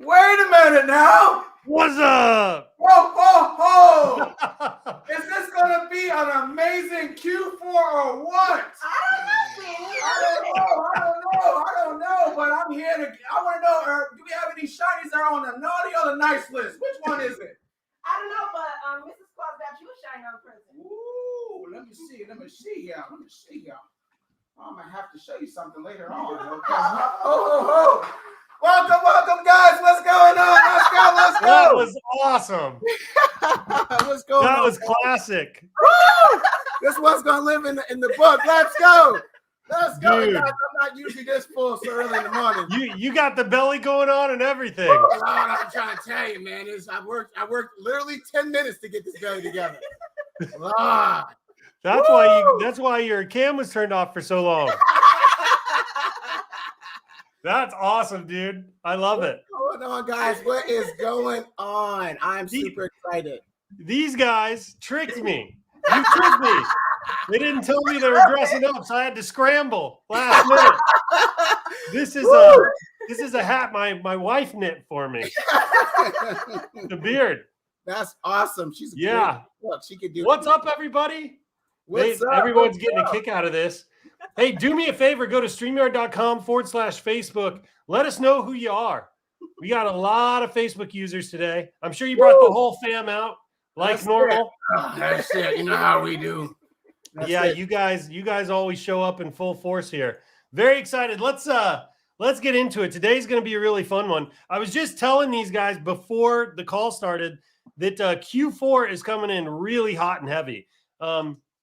Wait a minute now. What's up? Whoa, whoa, whoa. Is this going to be an amazing Q4 or what? I don't know, but I'm here I want to know, do we have any shinies that are on the naughty or the nice list? Which one is it? I don't know, but Mrs. Claus got you a ShineOn present. Ooh, let me see here. I'm going to have to show you something later on. Okay. Welcome, guys. What's going on? Let's go. That was awesome. What's going on? That was classic. Woo! This one's going to live in the book. Let's go. Dude. Guys. I'm not usually this full so early in the morning. You got the belly going on and everything. Lord, I'm trying to tell you, man. I worked literally 10 minutes to get this belly together. Lord. That's why your cam was turned off for so long. That's awesome, dude. I love it. What's going on, guys? What is going on? I'm super excited. These guys tricked me. You tricked me. They didn't tell me they were dressing up, so I had to scramble last minute. This is a hat my wife knit for me. The beard. That's awesome. She's look, she could do. What's up, everybody? Everyone's getting a kick out of this. Hey, do me a favor. Go to StreamYard.com/Facebook. Let us know who you are. We got a lot of Facebook users today. I'm sure you brought the whole fam out like normal. That's it. You know how we do. You guys always show up in full force here. Very excited. Let's get into it. Today's going to be a really fun one. I was just telling these guys before the call started that Q4 is coming in really hot and heavy.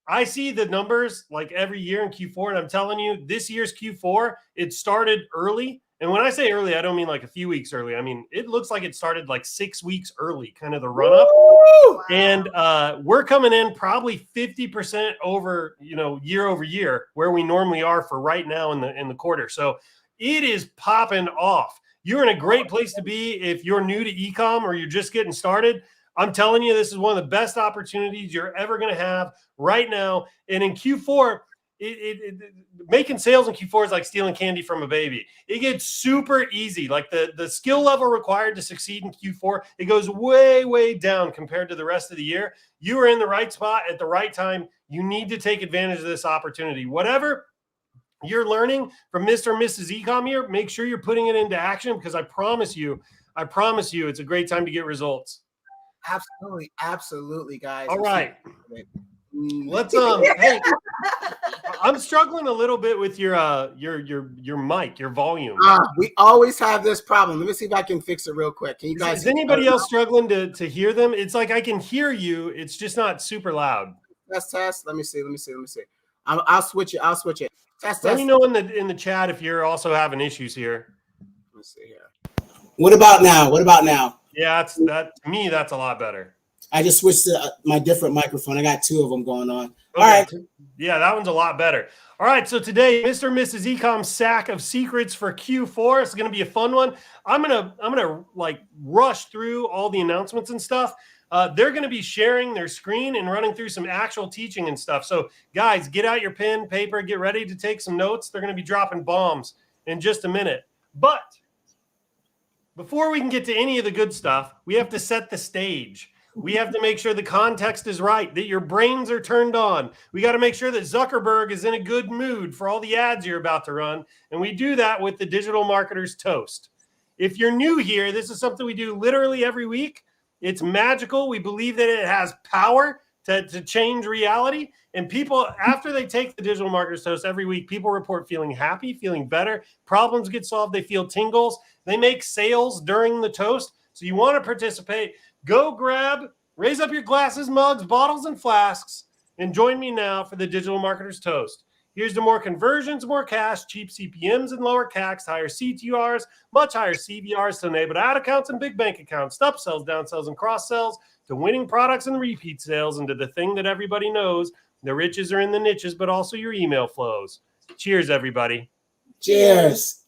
I see the numbers like every year in Q4, and I'm telling you, this year's Q4, it started early. And when I say early, I don't mean like a few weeks early. I mean, it looks like it started like 6 weeks early, kind of the run up. Wow. And we're coming in probably 50% over, year over year where we normally are for right now in the quarter. So it is popping off. You're in a great place to be if you're new to e-com or you're just getting started. I'm telling you, this is one of the best opportunities you're ever going to have right now. And in Q4, making sales in Q4 is like stealing candy from a baby. It gets super easy. Like the skill level required to succeed in Q4, it goes way, way down compared to the rest of the year. You are in the right spot at the right time. You need to take advantage of this opportunity. Whatever you're learning from Mr. and Mrs. Ecom here, make sure you're putting it into action because I promise you, it's a great time to get results. Absolutely, guys. All right. Let's hey, I'm struggling a little bit with your mic, your volume. We always have this problem. Let me see if I can fix it real quick. Can you guys? Is anybody else struggling to hear them? It's like I can hear you. It's just not super loud. Test. Let me see. I'll switch it. Test. Let me know in the chat if you're also having issues here. Let's see here. What about now? Yeah, to me, that's a lot better. I just switched to my different microphone. I got two of them going on. Okay. All right. Yeah, that one's a lot better. All right, so today, Mr. and Mrs. Ecom's sack of secrets for Q4. It's going to be a fun one. I'm gonna like rush through all the announcements and stuff. They're going to be sharing their screen and running through some actual teaching and stuff. So, guys, get out your pen, paper, get ready to take some notes. They're going to be dropping bombs in just a minute. But before we can get to any of the good stuff, we have to set the stage. We have to make sure the context is right, that your brains are turned on. We got to make sure that Zuckerberg is in a good mood for all the ads you're about to run. And we do that with the Digital Marketer's Toast. If you're new here, this is something we do literally every week. It's magical. We believe that it has power to change reality. And people, after they take the Digital Marketer's Toast every week, people report feeling happy, feeling better. Problems get solved. They feel tingles. They make sales during the toast. So you want to participate. Go raise up your glasses, mugs, bottles, and flasks, and join me now for the Digital Marketer's Toast. Here's to more conversions, more cash, cheap CPMs, and lower CACs, higher CTRs, much higher CVRs to enable ad accounts and big bank accounts, upsells, downsells, and cross-sells, to winning products and repeat sales, and to the thing that everybody knows, the riches are in the niches, but also your email flows. Cheers, everybody. Cheers.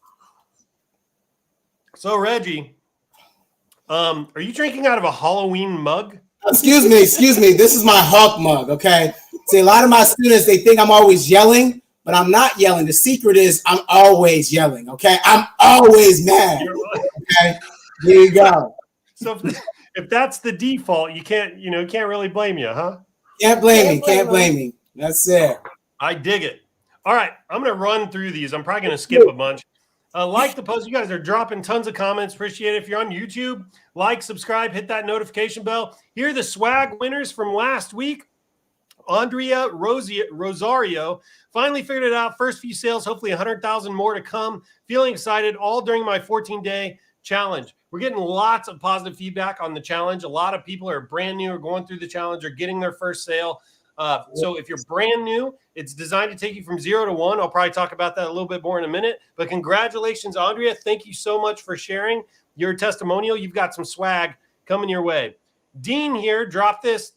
So, Reggie, are you drinking out of a Halloween mug? Excuse me. This is my Hawk mug, okay? See, a lot of my students, they think I'm always yelling, but I'm not yelling. The secret is I'm always yelling, okay? I'm always mad, okay? There you go. So if that's the default, you can't really blame you, huh? Can't blame me. Can't blame me. That's it. I dig it. All right, I'm going to run through these. I'm probably going to skip a bunch. Like the post. You guys are dropping tons of comments. Appreciate it. If you're on YouTube, like, subscribe, hit that notification bell. Here are the swag winners from last week. Andrea Rosario finally figured it out. First few sales, hopefully 100,000 more to come. Feeling excited all during my 14-day challenge. We're getting lots of positive feedback on the challenge. A lot of people are brand new or going through the challenge or getting their first sale. So if you're brand new, it's designed to take you from 0 to 1. I'll probably talk about that a little bit more in a minute. But congratulations, Andrea. Thank you so much for sharing your testimonial. You've got some swag coming your way. Dean here dropped this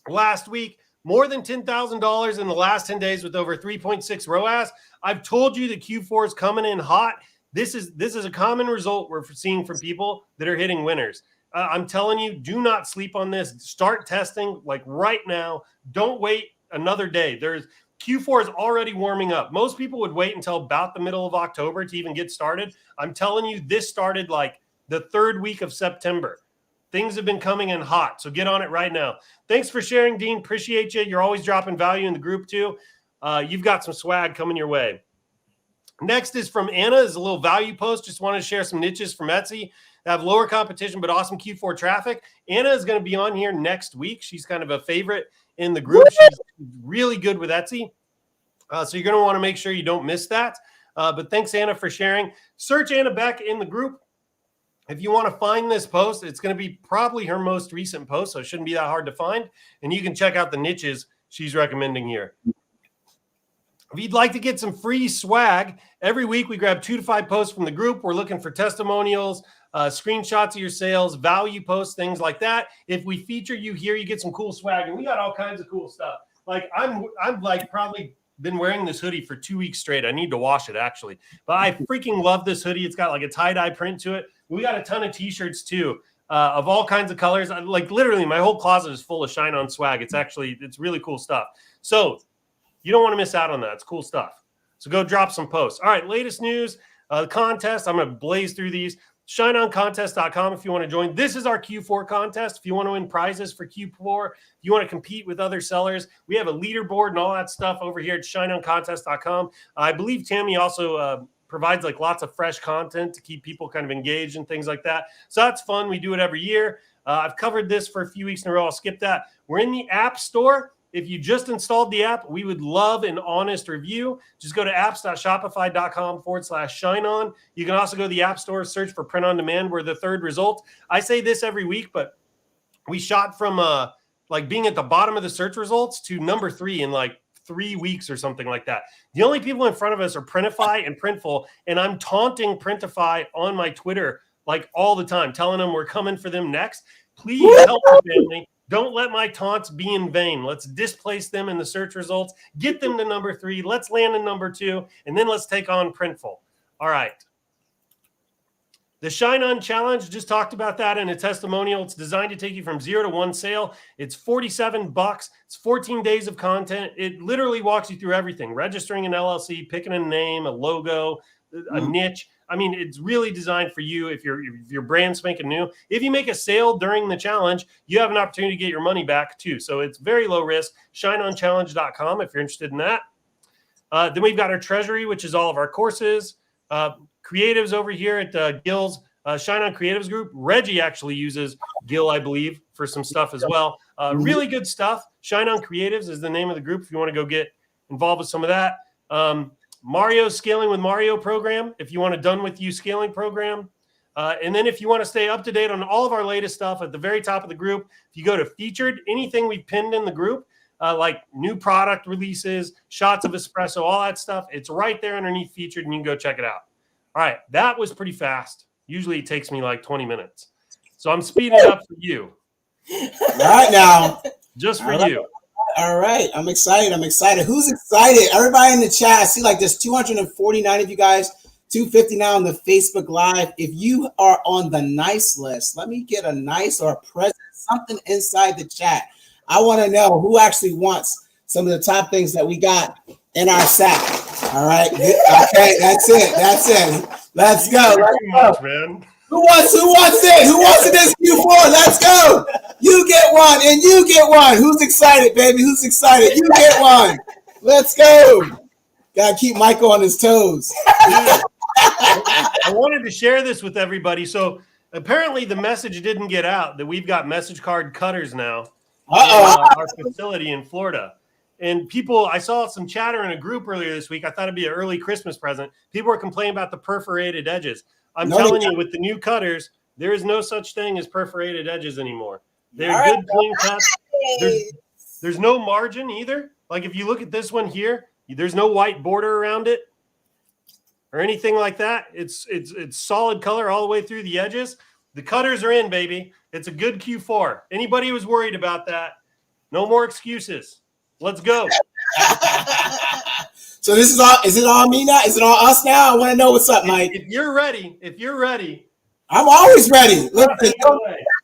last week. More than $10,000 in the last 10 days with over 3.6 ROAS. I've told you the Q4 is coming in hot. This is a common result we're seeing from people that are hitting winners. I'm telling you, do not sleep on this. Start testing like right now. Don't wait another day. Q4 is already warming up. Most people would wait until about the middle of October to even get started. I'm telling you, this started like the third week of September. Things have been coming in hot, so get on it right now. Thanks for sharing, Dean. Appreciate you. You're always dropping value in the group too. You've got some swag coming your way. Next is from Anna. Is a little value post. Just wanted to share some niches from Etsy that have lower competition but awesome Q4 traffic. Anna is going to be on here next week. She's kind of a favorite in the group. She's really good with Etsy. So you're going to want to make sure you don't miss that. But thanks, Anna, for sharing. Search Anna Beck in the group. If you want to find this post, it's going to be probably her most recent post, so it shouldn't be that hard to find. And you can check out the niches she's recommending here. If you'd like to get some free swag, every week we grab 2 to 5 posts from the group. We're looking for testimonials, screenshots of your sales, value posts, things like that. If we feature you here, you get some cool swag, and we got all kinds of cool stuff. Like I'm like probably been wearing this hoodie for 2 weeks straight. I need to wash it actually, but I freaking love this hoodie. It's got like a tie-dye print to it. We got a ton of t-shirts too, of all kinds of colors. Like literally my whole closet is full of ShineOn swag. It's really cool stuff. So you don't want to miss out on that. It's cool stuff. So go drop some posts. All right, latest news, the contest. I'm going to blaze through these. ShineOnContest.com if you want to join. This is our Q4 contest. If you want to win prizes for Q4, if you want to compete with other sellers, we have a leaderboard and all that stuff over here at ShineOnContest.com. I believe Tammy also provides like lots of fresh content to keep people kind of engaged and things like that. So that's fun. We do it every year. I've covered this for a few weeks in a row. I'll skip that. We're in the App Store. If you just installed the app, we would love an honest review. Just go to apps.shopify.com/ShineOn. You can also go to the App Store, search for print on demand. We're the third result. I say this every week, but we shot from like being at the bottom of the search results to number 3 in like 3 weeks or something like that. The only people in front of us are Printify and Printful, and I'm taunting Printify on my Twitter like all the time, telling them we're coming for them next. Please help the family. Don't let my taunts be in vain. Let's displace them in the search results, get them to number 3. Let's land in number 2, and then let's take on Printful. All right. The ShineOn Challenge, just talked about that in a testimonial. It's designed to take you from 0 to 1 sale. It's $47. It's 14 days of content. It literally walks you through everything. Registering an LLC, picking a name, a logo, a niche. I mean, it's really designed for you if your brand spanking new. If you make a sale during the challenge, you have an opportunity to get your money back too. So it's very low risk. ShineOnChallenge.com if you're interested in that. Then we've got our treasury, which is all of our courses. Creatives over here at Gil's ShineOn Creatives Group. Reggie actually uses Gil, I believe, for some stuff as well. Really good stuff. ShineOn Creatives is the name of the group if you want to go get involved with some of that. Mario's Scaling with Mario program, if you want a done with you scaling program. And then if you want to stay up to date on all of our latest stuff at the very top of the group, if you go to featured, anything we pinned in the group, like new product releases, shots of espresso, all that stuff, it's right there underneath featured and you can go check it out. All right, that was pretty fast. Usually it takes me like 20 minutes. So I'm speeding it up for you. All right now. Just for right. you. All right. I'm excited. Who's excited? Everybody in the chat. I see like there's 249 of you guys, 250 now on the Facebook Live. If you are on the nice list, let me get a nice or a present, something inside the chat. I want to know who actually wants some of the top things that we got in our sack. All right. Okay. That's it. Let's go. Too much, man. Who wants it? Who wants it this Q4? Let's go. You get one and you get one. Who's excited, baby? Who's excited? You get one. Let's go. Gotta keep Michael on his toes. Dude, I wanted to share this with everybody. So apparently the message didn't get out that we've got message card cutters now in our facility in Florida. And people, I saw some chatter in a group earlier this week. I thought it'd be an early Christmas present. People were complaining about the perforated edges. I'm telling you, with the new cutters, there is no such thing as perforated edges anymore. They're good, clean cuts. There's no margin either. Like if you look at this one here, there's no white border around it or anything like that. It's solid color all the way through the edges. The cutters are in, baby. It's a good Q4. Anybody who was worried about that, no more excuses. Let's go. So this is all. Is it all me now? Is it all us now? I want to know what's up, Mike. If you're ready, I'm always ready. Listen, you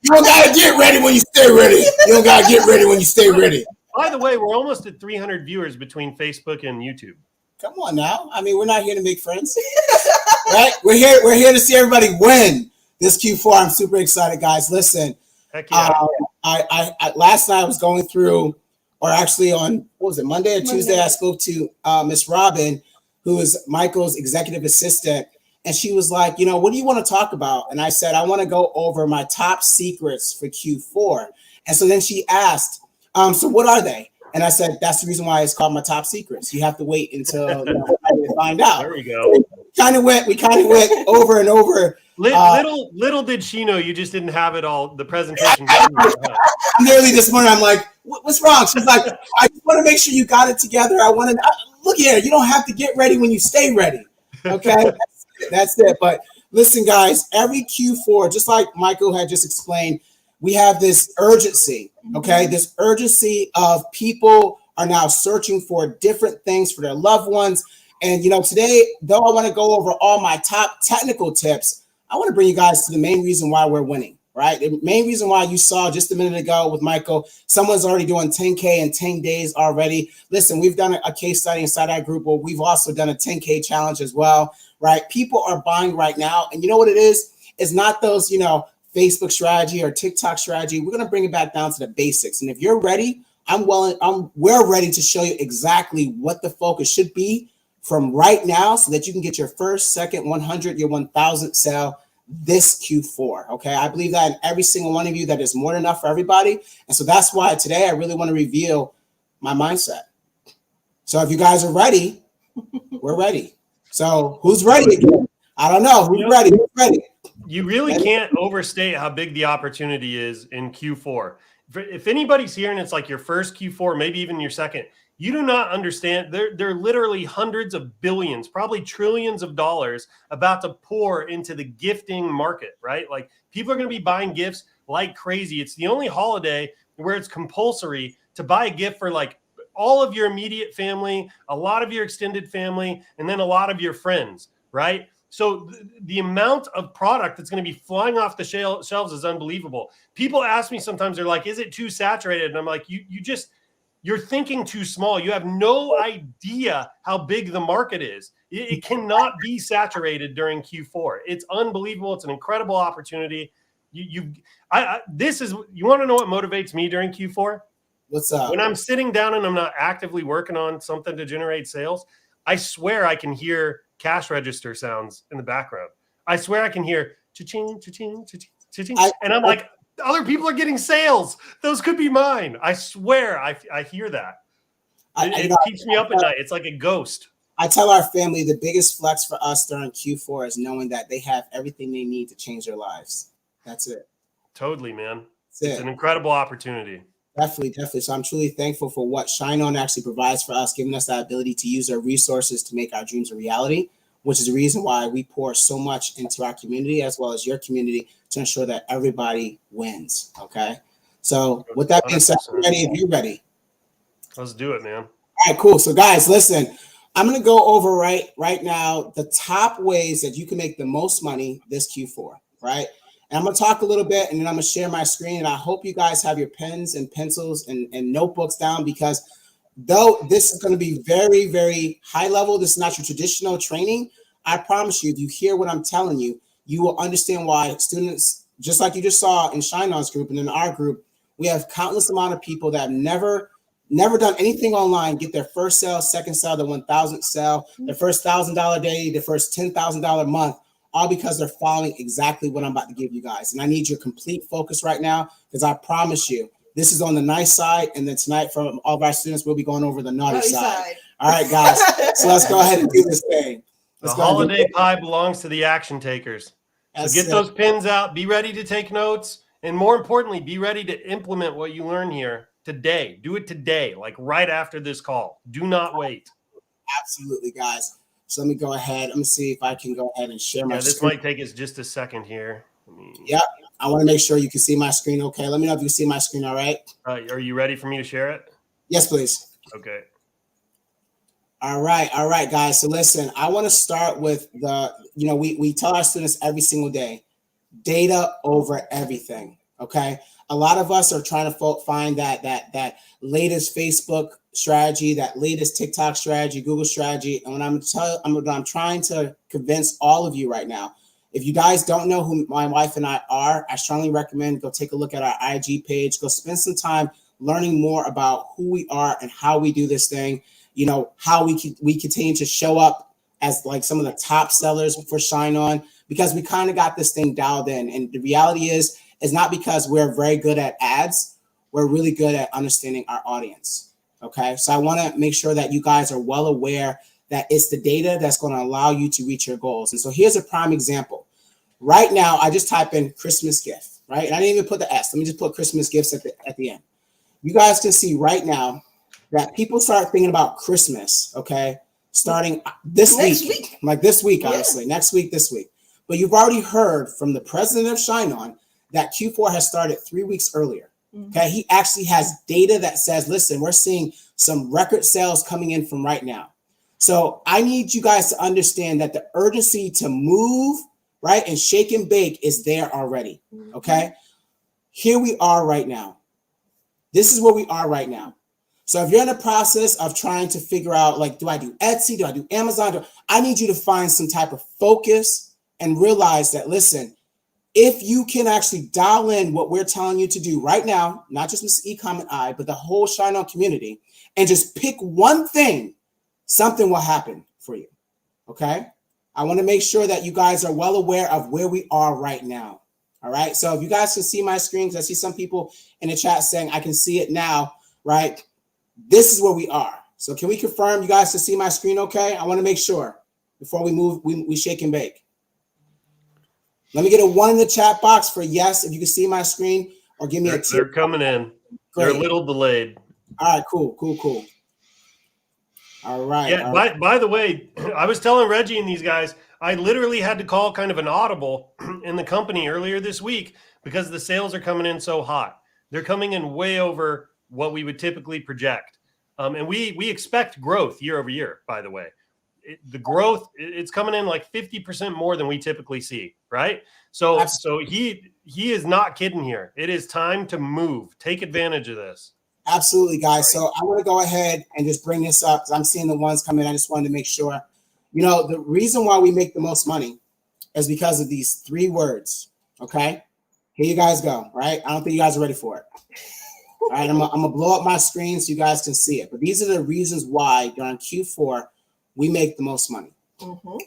don't gotta get ready when you stay ready. You don't gotta get ready when you stay ready. By the way, we're almost at 300 viewers between Facebook and YouTube. Come on now. I mean, we're not here to make friends, right? We're here to see everybody win this Q4. I'm super excited, guys. Listen, Heck yeah. I last night I was going through, or actually on, what was it, Monday or Tuesday, I spoke to Miss Robin, who is Michael's executive assistant. And she was like, what do you want to talk about? And I said, I want to go over my top secrets for Q4. And so then she asked, so what are they? And I said, that's the reason why it's called my top secrets. You have to wait until you find out. There we go. So we kind of went over and over. Little did she know you just didn't have it all, the presentation. Nearly this morning, I'm like, what's wrong? She's like, I just want to make sure you got it together. I want to, look here, you don't have to get ready when you stay ready. Okay? That's it. But listen, guys, every Q4, just like Michael had just explained, we have this urgency, okay? This urgency of people are now searching for different things for their loved ones. And, today, though I want to go over all my top technical tips, I want to bring you guys to the main reason why we're winning, right? The main reason why you saw just a minute ago with Michael, someone's already doing 10K in 10 days already. Listen, we've done a case study inside our group where we've also done a 10K challenge as well, right? People are buying right now. And you know what it is? It's not those, Facebook strategy or TikTok strategy. We're going to bring it back down to the basics. And if you're ready, we're ready to show you exactly what the focus should be from right now so that you can get your first, second, 100, your 1,000 sale this Q4. Okay. I believe that in every single one of you, that is more than enough for everybody. And so that's why today I really want to reveal my mindset. So if you guys are ready, we're ready. So who's ready again? I don't know. Who's ready? Who's ready? You really can't overstate how big the opportunity is in Q4. If anybody's here and it's like your first Q4, maybe even your second, you do not understand. There are literally hundreds of billions, probably trillions of dollars about to pour into the gifting market, right? Like people are going to be buying gifts like crazy. It's the only holiday where it's compulsory to buy a gift for like all of your immediate family, a lot of your extended family, and then a lot of your friends, right? So the amount of product that's going to be flying off the shelves is unbelievable. People ask me sometimes, they're like, is it too saturated? And I'm like, you're thinking too small. You have no idea how big the market is. It cannot be saturated during Q4. It's unbelievable. It's an incredible opportunity. You want to know what motivates me during Q4? What's up? When I'm sitting down and I'm not actively working on something to generate sales, I swear I can hear cash register sounds in the background. I swear I can hear cha-ching, cha-ching, cha-ching, cha-ching. And I'm like, other people are getting sales. Those could be mine. I swear I hear that. It keeps me up at night. It's like a ghost. I tell our family the biggest flex for us during Q4 is knowing that they have everything they need to change their lives. That's it. Totally, man. It's an incredible opportunity. Definitely. So I'm truly thankful for what ShineOn actually provides for us, giving us that ability to use our resources to make our dreams a reality, which is the reason why we pour so much into our community as well as your community to ensure that everybody wins. Okay. So with that being said, ready if you're ready. Let's do it, man. All right, cool. So guys, listen, I'm going to go over right now the top ways that you can make the most money this Q4, right? And I'm going to talk a little bit and then I'm going to share my screen. And I hope you guys have your pens and pencils and notebooks down, because though this is going to be very, very high level, this is not your traditional training. I promise you, if you hear what I'm telling you, you will understand why students, just like you just saw in ShineOn's group and in our group, we have countless amount of people that have never done anything online, get their first sale, second sale, their 1,000th sale, their first $1,000 day, their first $10,000 month, all because they're following exactly what I'm about to give you guys. And I need your complete focus right now, because I promise you, this is on the nice side, and then tonight from all of our students, we'll be going over the naughty side. All right, guys. So let's go ahead and do this thing. The holiday pie belongs to the action takers. So get those pins out. Be ready to take notes. And more importantly, be ready to implement what you learn here today. Do it today, like right after this call. Do not wait. Absolutely, guys. So let me go ahead. Let me see if I can go ahead and share my this screen. might take us just a second here. Yep. I want to make sure you can see my screen okay. Let me know if you can see my screen all right. Are you ready for me to share it? Yes, please. Okay. All right, guys. So listen, I want to start with we tell our students every single day, data over everything. Okay. A lot of us are trying to find that latest Facebook strategy, that latest TikTok strategy, Google strategy. And what I'm trying to convince all of you right now, if you guys don't know who my wife and I are, I strongly recommend go take a look at our IG page, go spend some time learning more about who we are and how we do this thing. You know, how we continue to show up as like some of the top sellers for ShineOn, because we kind of got this thing dialed in. And the reality is not because we're very good at ads. We're really good at understanding our audience. Okay. So I want to make sure that you guys are well aware that it's the data that's going to allow you to reach your goals. And so here's a prime example. Right now, I just type in Christmas gift, right? And I didn't even put the S. Let me just put Christmas gifts at the end. You guys can see right now that people start thinking about Christmas, okay, starting this week. Like this week, honestly, next week, this week. But you've already heard from the president of ShineOn that Q4 has started 3 weeks earlier. Okay, he actually has data that says, listen, we're seeing some record sales coming in from right now. So I need you guys to understand that the urgency to move, right, and shake and bake is there already. Okay, here we are right now. This is where we are right now. So if you're in the process of trying to figure out, like, do I do Etsy? Do I do Amazon? I need you to find some type of focus and realize that, listen, if you can actually dial in what we're telling you to do right now, not just Mr. Ecom and I, but the whole ShineOn community, and just pick one thing, something will happen for you. Okay? I want to make sure that you guys are well aware of where we are right now. All right? So if you guys can see my screen, because I see some people in the chat saying I can see it now, right? This is where we are. So can we confirm you guys can see my screen okay? I want to make sure before we move, we shake and bake. Let me get a 1 in the chat box for yes, if you can see my screen, or give me a 2. They're coming in. Great. They're a little delayed. All right, cool. All right. Yeah, all right. By the way, I was telling Reggie and these guys, I literally had to call kind of an audible in the company earlier this week because the sales are coming in so hot. They're coming in way over what we would typically project. And we expect growth year over year, by the way. The growth, it's coming in like 50% more than we typically see, right? So he is not kidding here. It is time to move. Take advantage of this. Absolutely, guys. So I want to go ahead and just bring this up because I'm seeing the ones come in. I just wanted to make sure. You know, the reason why we make the most money is because of these 3 words, okay? Here you guys go, right? I don't think you guys are ready for it. All right, I'm gonna blow up my screen so you guys can see it. But these are the reasons why during Q4 we make the most money.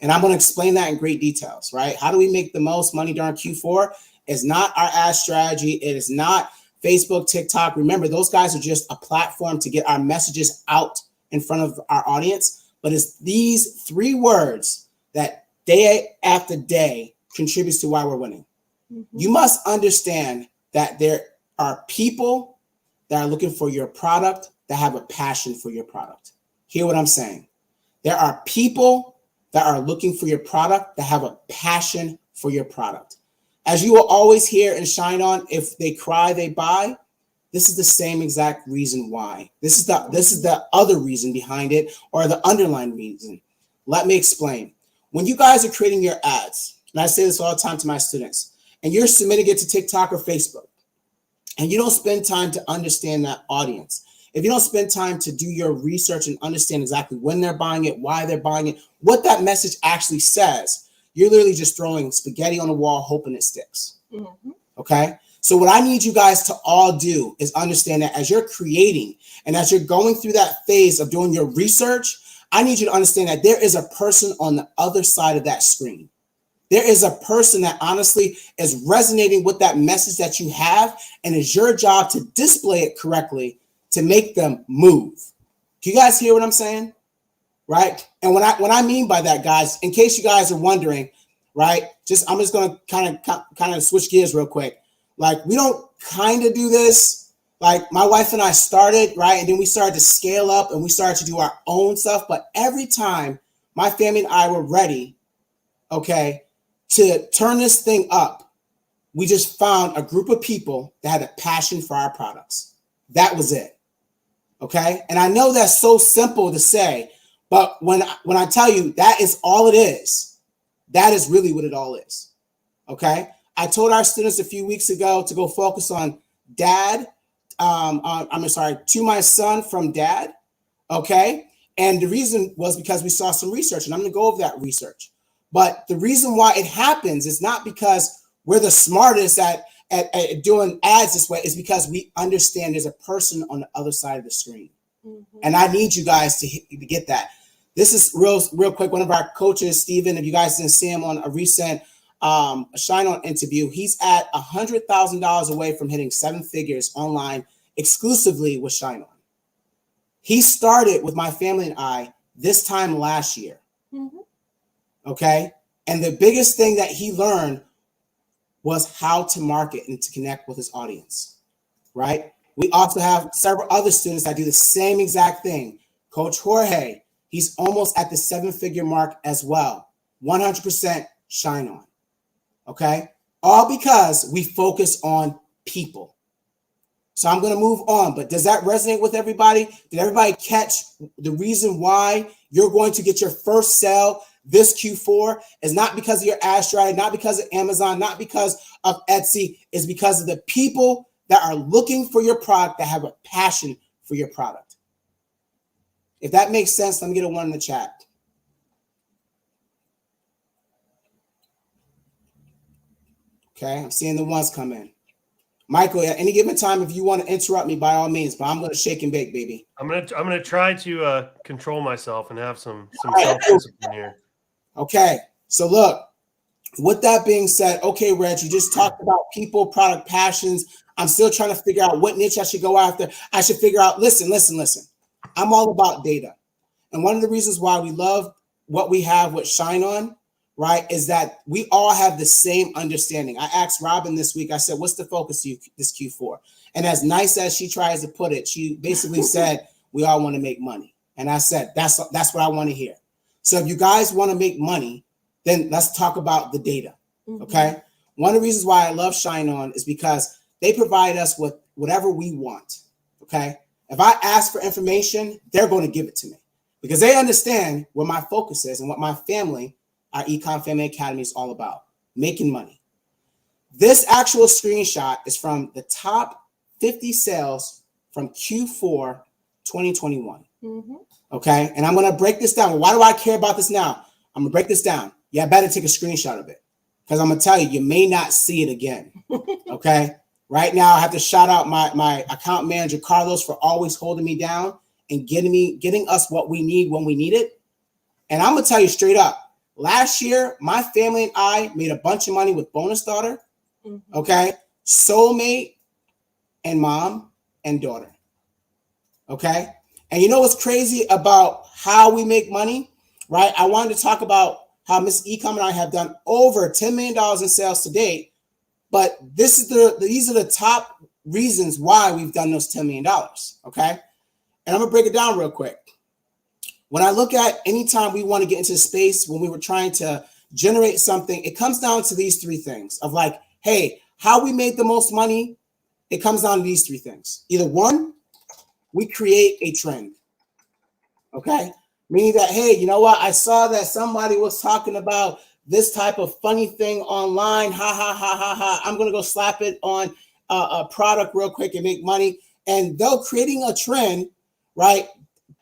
And I'm going to explain that in great details, right? How do we make the most money during Q4? It's not our ad strategy. It is not Facebook, TikTok. Remember, those guys are just a platform to get our messages out in front of our audience. But it's these 3 words that day after day contributes to why we're winning. You must understand that there are people that are looking for your product that have a passion for your product. Hear what I'm saying? There are people that are looking for your product that have a passion for your product. As you will always hear in ShineOn, if they cry, they buy. This is the same exact reason why. This is the other reason behind it, or the underlying reason. Let me explain. When you guys are creating your ads, and I say this all the time to my students, and you're submitting it to TikTok or Facebook, and you don't spend time to understand that audience, if you don't spend time to do your research and understand exactly when they're buying it, why they're buying it, what that message actually says, you're literally just throwing spaghetti on the wall, hoping it sticks. Mhm. Okay. So what I need you guys to all do is understand that as you're creating and as you're going through that phase of doing your research, I need you to understand that there is a person on the other side of that screen. There is a person that honestly is resonating with that message that you have, and it's your job to display it correctly to make them move. Do you guys hear what I'm saying? Right? And what I mean by that, guys, in case you guys are wondering, right? I'm just going to kind of switch gears real quick. Like, we don't kind of do this. Like, my wife and I started, right? And then we started to scale up and we started to do our own stuff. But every time my family and I were ready, okay, to turn this thing up, we just found a group of people that had a passion for our products. That was it. Okay. And I know that's so simple to say, but when I tell you that is all it is, that is really what it all is. Okay. I told our students a few weeks ago to go focus on dad. To my son from dad. Okay. And the reason was because we saw some research, and I'm going to go over that research. But the reason why it happens is not because we're the smartest at doing ads this way. It's because we understand there's a person on the other side of the screen. Mm-hmm. And I need you guys to get that. This is real quick. One of our coaches, Steven, if you guys didn't see him on a recent ShineOn interview, he's at $100,000 away from hitting 7 figures online exclusively with ShineOn. He started with my family and I this time last year. Mm-hmm. Okay. And the biggest thing that he learned was how to market and to connect with his audience. Right. We also have several other students that do the same exact thing. Coach Jorge, he's almost at the 7-figure mark as well. 100% ShineOn. Okay. All because we focus on people. So I'm going to move on, but does that resonate with everybody? Did everybody catch the reason why you're going to get your first sale this Q4 is not because of your ad strategy, not because of Amazon, not because of Etsy, is because of the people that are looking for your product, that have a passion for your product. If that makes sense, let me get a 1 in the chat. Okay, I'm seeing the ones come in. Michael, at any given time, if you want to interrupt me, by all means, but I'm going to shake and bake, baby. I'm gonna try to control myself and have some self-discipline here. Okay, so look, with that being said, okay, Reg, you just talked about people, product, passions. I'm still trying to figure out what niche I should go after. I should figure out, listen. I'm all about data. And one of the reasons why we love what we have with ShineOn, right, is that we all have the same understanding. I asked Robin this week, I said, what's the focus of this Q4? And as nice as she tries to put it, she basically said, we all want to make money. And I said, that's what I want to hear. So if you guys want to make money, then let's talk about the data. Okay. One of the reasons why I love ShineOn is because they provide us with whatever we want. Okay. If I ask for information, they're going to give it to me because they understand where my focus is and what my family, our Ecom Family Academy, is all about: making money. This actual screenshot is from the top 50 sales from Q4 2021. Okay. And I'm going to break this down. Why do I care about this now? I'm going to break this down. Yeah, I better take a screenshot of it because I'm going to tell you, you may not see it again. Okay. Right now, I have to shout out my account manager, Carlos, for always holding me down and getting us what we need when we need it. And I'm going to tell you straight up, last year, my family and I made a bunch of money with Bonus Daughter. Okay. Soulmate and Mom and Daughter. Okay. And you know what's crazy about how we make money, right? I wanted to talk about how Miss Ecom and I have done over $10 million in sales to date, but these are the top reasons why we've done those $10 million. Okay. And I'm gonna break it down real quick. When I look at anytime we want to get into space, when we were trying to generate something, it comes down to these 3 things of like, hey, how we made the most money. It comes down to these 3 things. Either 1, we create a trend. Okay. Meaning that, hey, you know what? I saw that somebody was talking about this type of funny thing online. Ha, ha, ha, ha, ha. I'm going to go slap it on a product real quick and make money. And though creating a trend, right,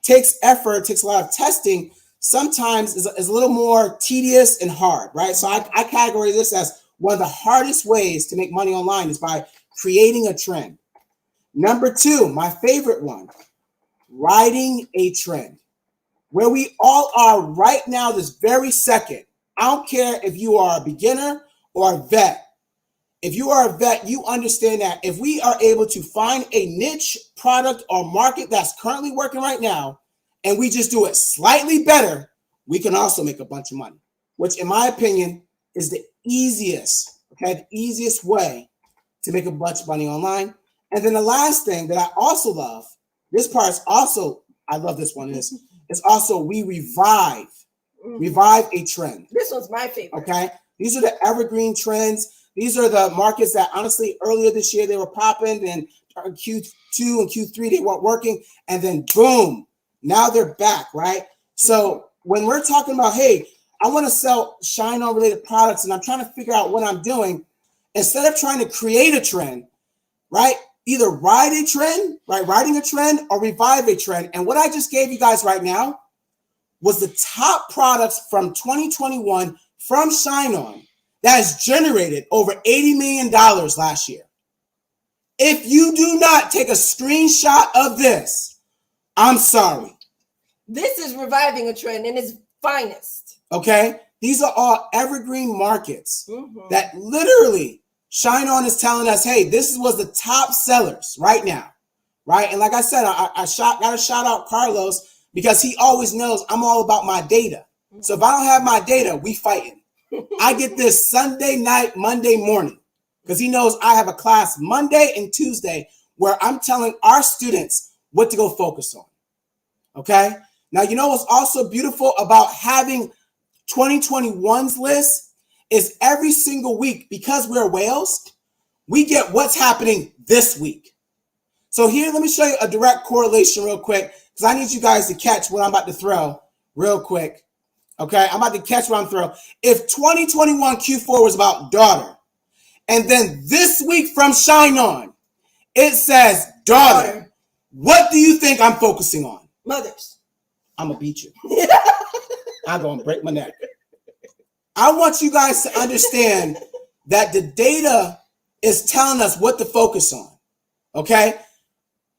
takes effort, takes a lot of testing sometimes is a little more tedious and hard, right? So I categorize this as one of the hardest ways to make money online is by creating a trend. Number two, my favorite one, riding a trend. Where we all are right now, this very second. I don't care if you are a beginner or a vet. If you are a vet, you understand that if we are able to find a niche product or market that's currently working right now, and we just do it slightly better, we can also make a bunch of money, which in my opinion is the easiest, the easiest way to make a bunch of money online. And then the last thing that I also love, this part is also, I love this one, is also we revive a trend. This one's my favorite. Okay. These are the evergreen trends. These are the markets that honestly earlier this year they were popping, and Q2 and Q3 they weren't working, and then boom, now they're back, right? So when we're talking about, hey, I want to sell ShineOn related products and I'm trying to figure out what I'm doing, instead of trying to create a trend, right? Either ride a trend, right? Riding a trend or revive a trend. And what I just gave you guys right now was the top products from 2021 from ShineOn that has generated over $80 million last year. If you do not take a screenshot of this, I'm sorry. This is reviving a trend in its finest. Okay? These are all evergreen markets that literally ShineOn is telling us, hey, this was the top sellers right now, right? And like I said, I got to shout out Carlos because he always knows I'm all about my data. So if I don't have my data, we fighting. I get this Sunday night, Monday morning, because he knows I have a class Monday and Tuesday where I'm telling our students what to go focus on. Okay? Now, you know what's also beautiful about having 2021's list is every single week, because we're whales, we get what's happening this week. So here, let me show you a direct correlation real quick, because I need you guys to catch what I'm about to throw real quick. Okay, I'm about to catch what I'm throwing. If 2021 Q4 was about daughter, and then this week from ShineOn, it says daughter, what do you think I'm focusing on? Mothers. I'm going to beat you. I'm going to break my neck. I want you guys to understand that the data is telling us what to focus on. Okay?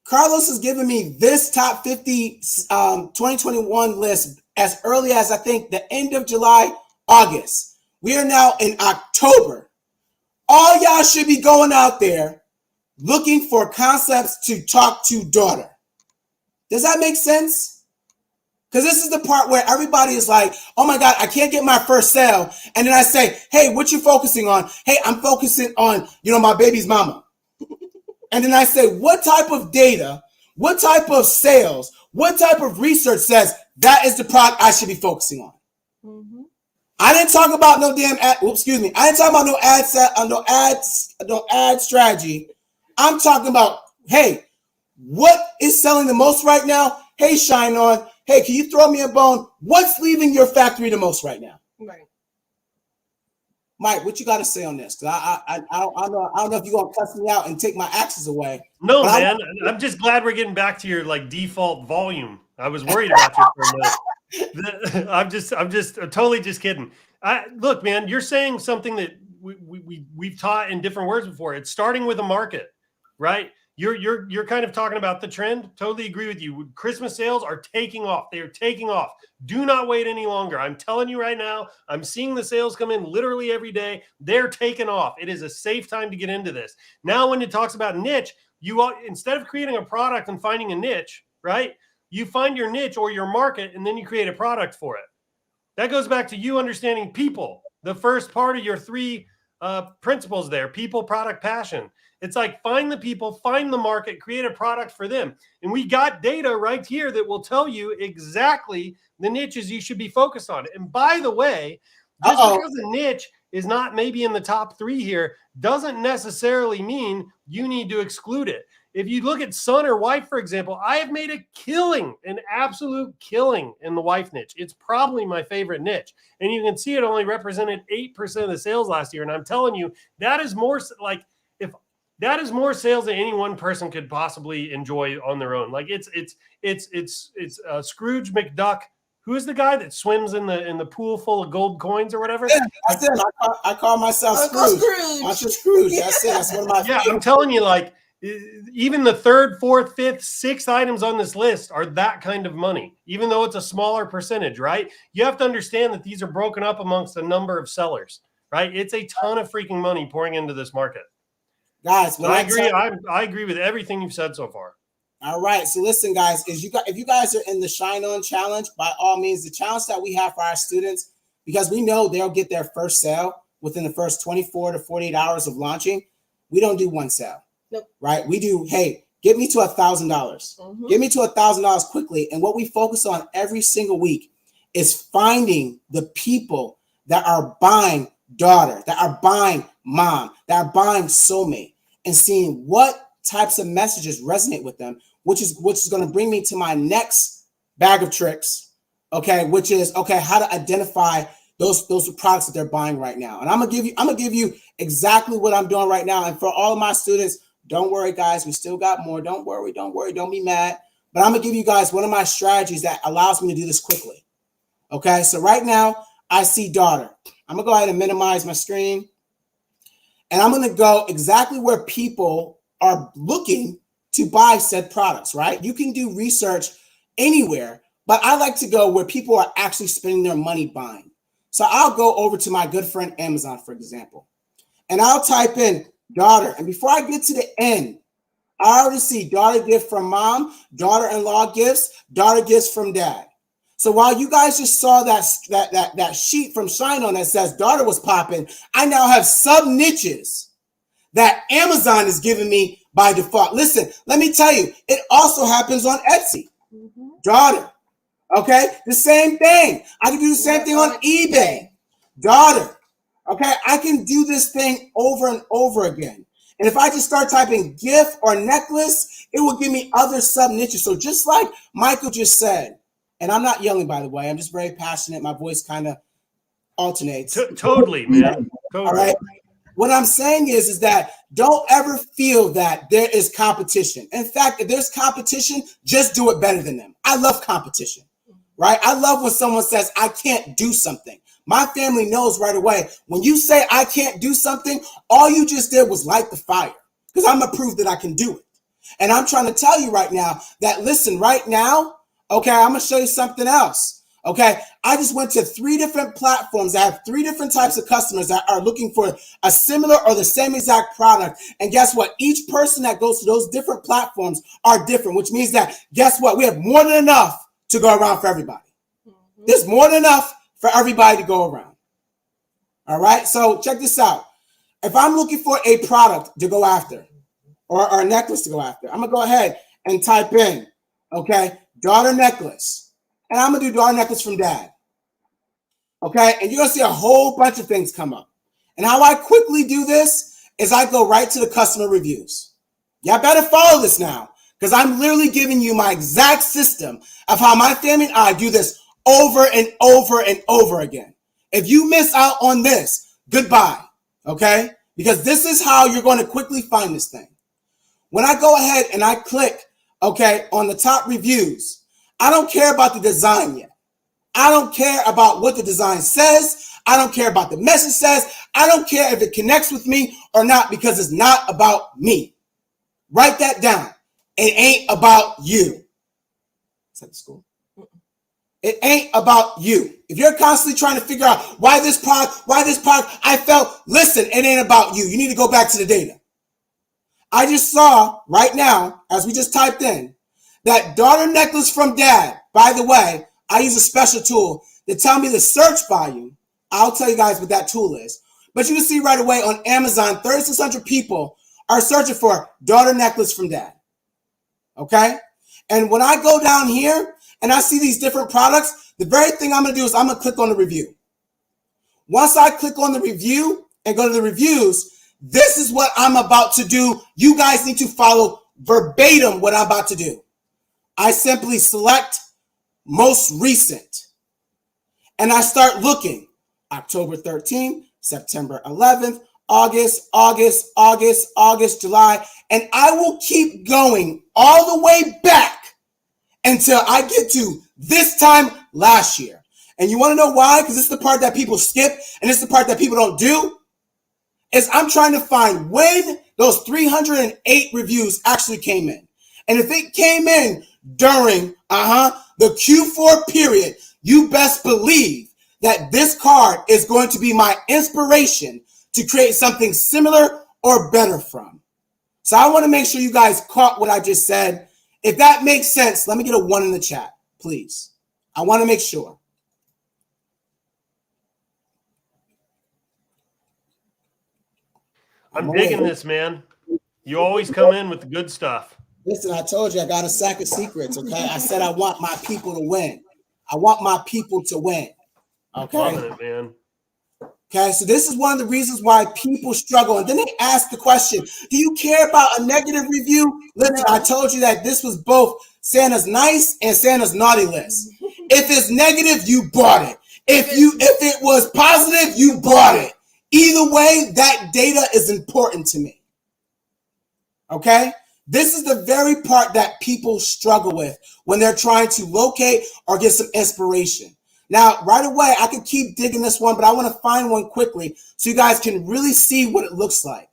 Carlos has given me this top 50 2021 list as early as I think the end of July, August. We are now in October. All y'all should be going out there looking for concepts to talk to daughter. Does that make sense? Because this is the part where everybody is like, oh my God, I can't get my first sale. And then I say, hey, what you focusing on? Hey, I'm focusing on, my baby's mama. And then I say, what type of data, what type of sales, what type of research says that is the product I should be focusing on? I didn't talk about no damn ad, I didn't talk about no ad strategy. I'm talking about, hey, what is selling the most right now? Hey, ShineOn. Hey, can you throw me a bone? What's leaving your factory the most right now? Right. Mike, what you got to say on this? Because I don't know if you're going to cuss me out and take my axes away. No, man. I'm just glad we're getting back to your default volume. I was worried about you for a minute. I'm totally just kidding. Look, man, you're saying something that we've taught in different words before. It's starting with a market, right? You're kind of talking about the trend. Totally agree with you. Christmas sales are taking off. They are taking off. Do not wait any longer. I'm telling you right now, I'm seeing the sales come in literally every day. They're taking off. It is a safe time to get into this. Now, when it talks about niche, instead of creating a product and finding a niche, right? You find your niche or your market, and then you create a product for it. That goes back to you understanding people. The first part of your three principles there: people, product, passion. It's like find the people, find the market, create a product for them. And we got data right here that will tell you exactly the niches you should be focused on. And by the way, just because a niche is not maybe in the top 3 here doesn't necessarily mean you need to exclude it. If you look at son or wife, for example, I have made a killing, an absolute killing in the wife niche. It's probably my favorite niche. And you can see it only represented 8% of the sales last year. And I'm telling you, that is more that is more sales than any one person could possibly enjoy on their own. Like it's Scrooge McDuck. who's the guy that swims in the pool full of gold coins or whatever? Yeah, that's it. I call myself Scrooge. Uncle Scrooge. That's it. That's one of my Yeah, favorites. I'm telling you, like, even the third, fourth, fifth, sixth items on this list are that kind of money, even though it's a smaller percentage, right? You have to understand that these are broken up amongst a number of sellers, right? It's a ton of freaking money pouring into this market. Guys, So I agree. I agree with everything you've said so far. All right. So listen, guys, if you guys are in the ShineOn challenge, by all means, the challenge that we have for our students, because we know they'll get their first sale within the first 24 to 48 hours of launching. We don't do one sale. Nope. Right? We do, hey, get me to $1,000. Mm-hmm. Get me to $1,000 quickly. And what we focus on every single week is finding the people that are buying daughter, that are buying mom, that are buying soulmate, and seeing what types of messages resonate with them, which is going to bring me to my next bag of tricks. Okay, which is how to identify those products that they're buying right now. And I'm gonna give you exactly what I'm doing right now. And for all of my students, don't worry, guys, we still got more. Don't worry, don't be mad. But I'm gonna give you guys one of my strategies that allows me to do this quickly. Okay, so right now I see daughter. I'm gonna go ahead and minimize my screen. And I'm gonna go exactly where people are looking to buy said products, right? You can do research anywhere, but I like to go where people are actually spending their money buying. So I'll go over to my good friend Amazon, for example, and I'll type in daughter. And before I get to the end, I already see daughter gift from mom, daughter-in-law gifts, daughter gifts from dad. So while you guys just saw that sheet from ShineOn that says daughter was popping, I now have sub niches that Amazon is giving me by default. Listen, let me tell you, it also happens on Etsy. Mm-hmm. Daughter. Okay, the same thing. I can do the same thing on eBay. Daughter. Okay, I can do this thing over and over again. And if I just start typing gift or necklace, it will give me other sub niches. So just like Michael just said, and I'm not yelling, by the way, I'm just very passionate. My voice kind of alternates. Totally, man. Totally. All right. What I'm saying is that don't ever feel that there is competition. In fact, if there's competition, just do it better than them. I love competition, right? I love when someone says, I can't do something. My family knows right away. When you say I can't do something, all you just did was light the fire, because I'm going to prove that I can do it. And I'm trying to tell you right now that, listen, right now, okay, I'm going to show you something else. Okay, I just went to 3 different platforms that have 3 different types of customers that are looking for a similar or the same exact product. And guess what? Each person that goes to those different platforms are different, which means that, guess what? We have more than enough to go around for everybody. Mm-hmm. There's more than enough for everybody to go around. All right, so check this out. If I'm looking for a product to go after or a necklace to go after, I'm going to go ahead and type in, okay, daughter necklace. And I'm going to do daughter necklace from dad. Okay. And you're going to see a whole bunch of things come up. And how I quickly do this is I go right to the customer reviews. Y'all better follow this now, because I'm literally giving you my exact system of how my family and I do this over and over and over again. If you miss out on this, goodbye. Okay. Because this is how you're going to quickly find this thing. When I go ahead and I click, okay, on the top reviews, I don't care about the design yet. I don't care about what the design says. I don't care about the message says. I don't care if it connects with me or not, because it's not about me. Write that down. It ain't about you. Is that the school? It ain't about you. If you're constantly trying to figure out why this product, I felt, listen, it ain't about you. You need to go back to the data. I just saw right now, as we just typed in, that daughter necklace from dad. By the way, I use a special tool to tell me the search volume. I'll tell you guys what that tool is. But you can see right away on Amazon, 3,600 people are searching for daughter necklace from dad. Okay? And when I go down here and I see these different products, the very thing I'm going to do is I'm going to click on the review. Once I click on the review and go to the reviews, this is what I'm about to do. You guys need to follow verbatim what I'm about to do. I simply select most recent and I start looking. October 13th, September 11th, August, July, and I will keep going all the way back until I get to this time last year. And you want to know why? Because this is the part that people skip, and this is the part that people don't do. Is I'm trying to find when those 308 reviews actually came in. And if it came in during the Q4 period, you best believe that this card is going to be my inspiration to create something similar or better from. So I want to make sure you guys caught what I just said. If that makes sense, let me get a 1 in the chat, please. I want to make sure. I'm digging this, man. You always come in with the good stuff. Listen, I told you I got a sack of secrets, okay? I said I want my people to win. I want my people to win, okay? Loving it, man. Okay, so this is one of the reasons why people struggle. And then they ask the question, do you care about a negative review? Listen, I told you that this was both Santa's nice and Santa's naughty list. If it's negative, you bought it. If it was positive, you bought it. Either way, that data is important to me. Okay? This is the very part that people struggle with when they're trying to locate or get some inspiration. Now, right away, I could keep digging this one, but I want to find one quickly so you guys can really see what it looks like.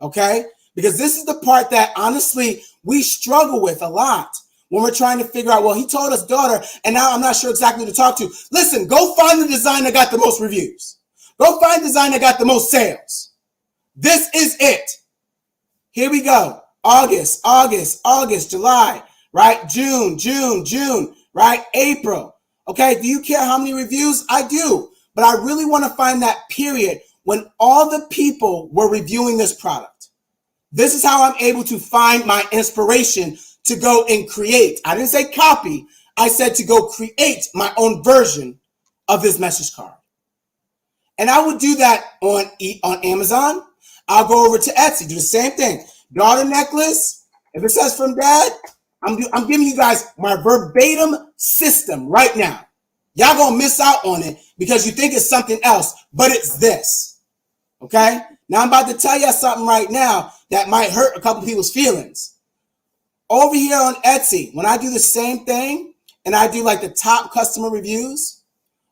Okay? Because this is the part that, honestly, we struggle with a lot when we're trying to figure out, well, he told us daughter, and now I'm not sure exactly who to talk to. Listen, go find the design that got the most reviews. Go find the design that got the most sales. This is it. Here we go. August, July, right? June, right? April. Okay, do you care how many reviews? I do. But I really want to find that period when all the people were reviewing this product. This is how I'm able to find my inspiration to go and create. I didn't say copy. I said to go create my own version of this message card. And I would do that on Amazon. I'll go over to Etsy, do the same thing. Daughter necklace. If it says from dad, I'm giving you guys my verbatim system right now. Y'all gonna miss out on it because you think it's something else, but it's this. Okay? Now I'm about to tell you something right now that might hurt a couple people's feelings. Over here on Etsy, when I do the same thing and I do like the top customer reviews,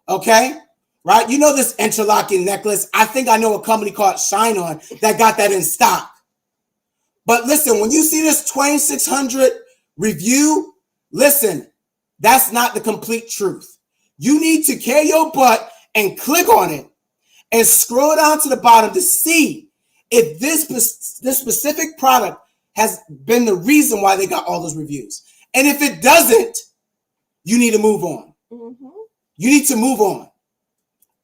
okay? Right? You know this interlocking necklace. I think I know a company called ShineOn that got that in stock. But listen, when you see this 2,600 review, listen, that's not the complete truth. You need to carry your butt and click on it and scroll down to the bottom to see if this specific product has been the reason why they got all those reviews. And if it doesn't, you need to move on. Mm-hmm. You need to move on.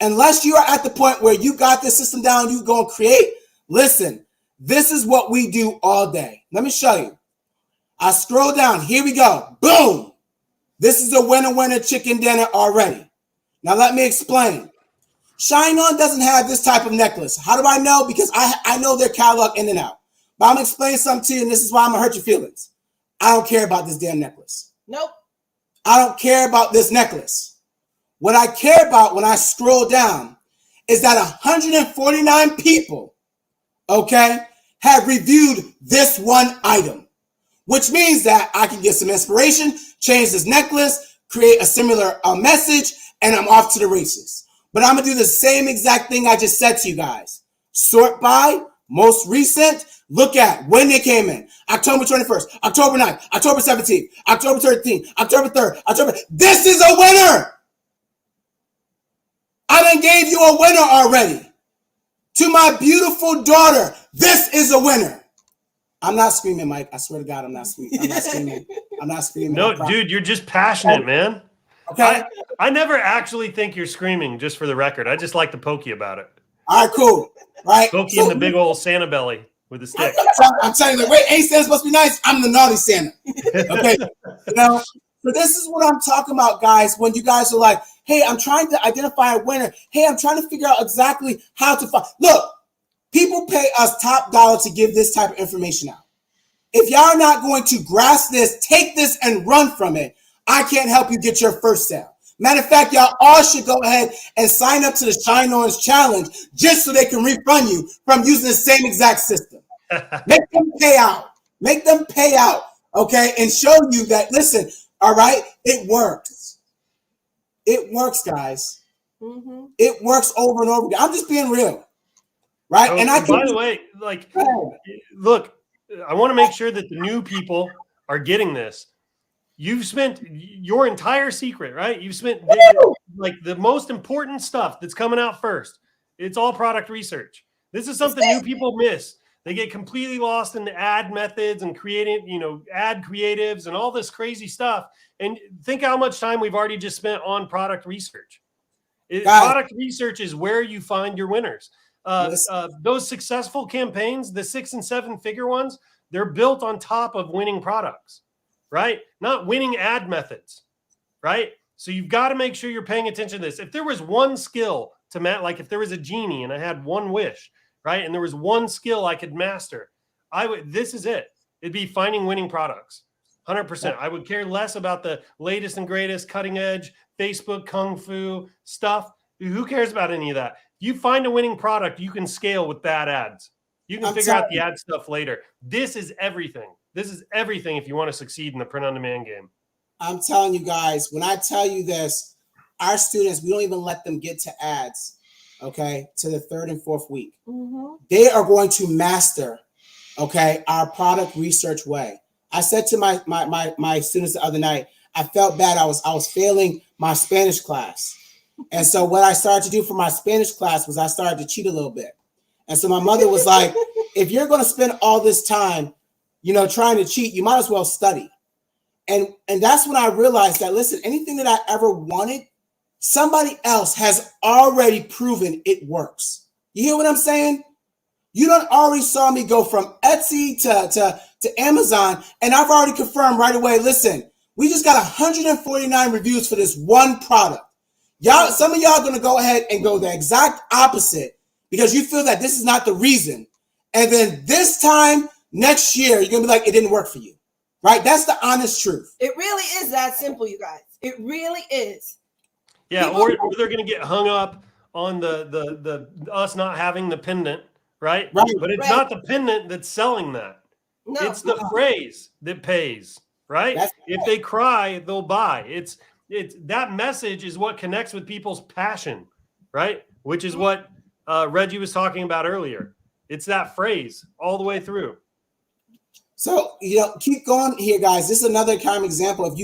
Unless you are at the point where you got this system down, you go and create, listen, this is what we do all day. Let me show you. I scroll down. Here we go. Boom. This is a winner chicken dinner already. Now let me explain. ShineOn doesn't have this type of necklace. How do I know? Because I know their catalog in and out. But I'm going to explain something to you, and this is why I'm going to hurt your feelings. I don't care about this damn necklace. Nope. I don't care about this necklace. What I care about when I scroll down is that 149 people, okay, have reviewed this one item, which means that I can get some inspiration, change this necklace, create a similar message, and I'm off to the races. But I'm going to do the same exact thing I just said to you guys. Sort by most recent, look at when they came in. October 21st, October 9th, October 17th, October 13th, October 3rd, October. This is a winner. I done gave you a winner already. To my beautiful daughter, this is a winner. I'm not screaming, Mike. I swear to God, I'm not screaming. I'm not screaming. No, dude, you're just passionate, man. Okay. I never actually think you're screaming, just for the record. I just like to poke you about it. All right, cool. Right. Poke you in the big old Santa belly with a stick. I'm telling you, the way A Santa's supposed to be nice, I'm the naughty Santa. Okay. Now, so this is what I'm talking about, guys, when you guys are like, hey, I'm trying to identify a winner. Hey, I'm trying to figure out exactly how to find. Look, people pay us top dollar to give this type of information out. If y'all are not going to grasp this, take this and run from it, I can't help you get your first sale. Matter of fact, y'all all should go ahead and sign up to the ShineOn's challenge just so they can refund you from using the same exact system. Make them pay out. Make them pay out, okay, and show you that, listen, All right, it works. It works, guys. Mm-hmm. It works over and over again. I'm just being real, right? Oh, And I can. by the way, like, look, I want to make sure that the new people are getting this. You've spent your entire secret, right? You've spent like the most important stuff that's coming out first. It's all product research. This is something new people miss. They get completely lost in the ad methods and creating, ad creatives and all this crazy stuff. And think how much time we've already just spent on product research. Product research is where you find your winners. Those successful campaigns, the 6 and 7 figure ones, they're built on top of winning products, right? Not winning ad methods, right? So you've got to make sure you're paying attention to this. If there was one skill to like if there was a genie and I had one wish, right? And there was one skill I could master, this is it. It'd be finding winning products. 100%. I would care less about the latest and greatest cutting edge Facebook kung fu stuff. Who cares about any of that? You find a winning product, you can scale with bad ads. You can figure out the ad stuff later. This is everything. This is everything if you want to succeed in the print on demand game. I'm telling you guys, when I tell you this, our students, we don't even let them get to ads, okay, to the 3rd and 4th week. Mm-hmm. They are going to master, okay, our product research way. I said to my students the other night, I felt bad. I was failing my Spanish class. And so what I started to do for my Spanish class was I started to cheat a little bit. And so my mother was like, if you're going to spend all this time, trying to cheat, you might as well study. And that's when I realized that, listen, anything that I ever wanted, somebody else has already proven it works. You hear what I'm saying? You done already saw me go from Etsy to Amazon, and I've already confirmed right away, listen, we just got 149 reviews for this one product. Some of y'all are going to go ahead and go the exact opposite because you feel that this is not the reason. And then this time next year, you're going to be like, it didn't work for you, right? That's the honest truth. It really is that simple, you guys. It really is. Yeah, or they're going to get hung up on the us not having the pendant, right? But it's not the pendant that's selling that. No, it's the phrase that pays, right? If they cry, they'll buy. It's that message is what connects with people's passion, right? Which is what Reggie was talking about earlier. It's that phrase all the way through. So, keep going here, guys. This is another kind of example. If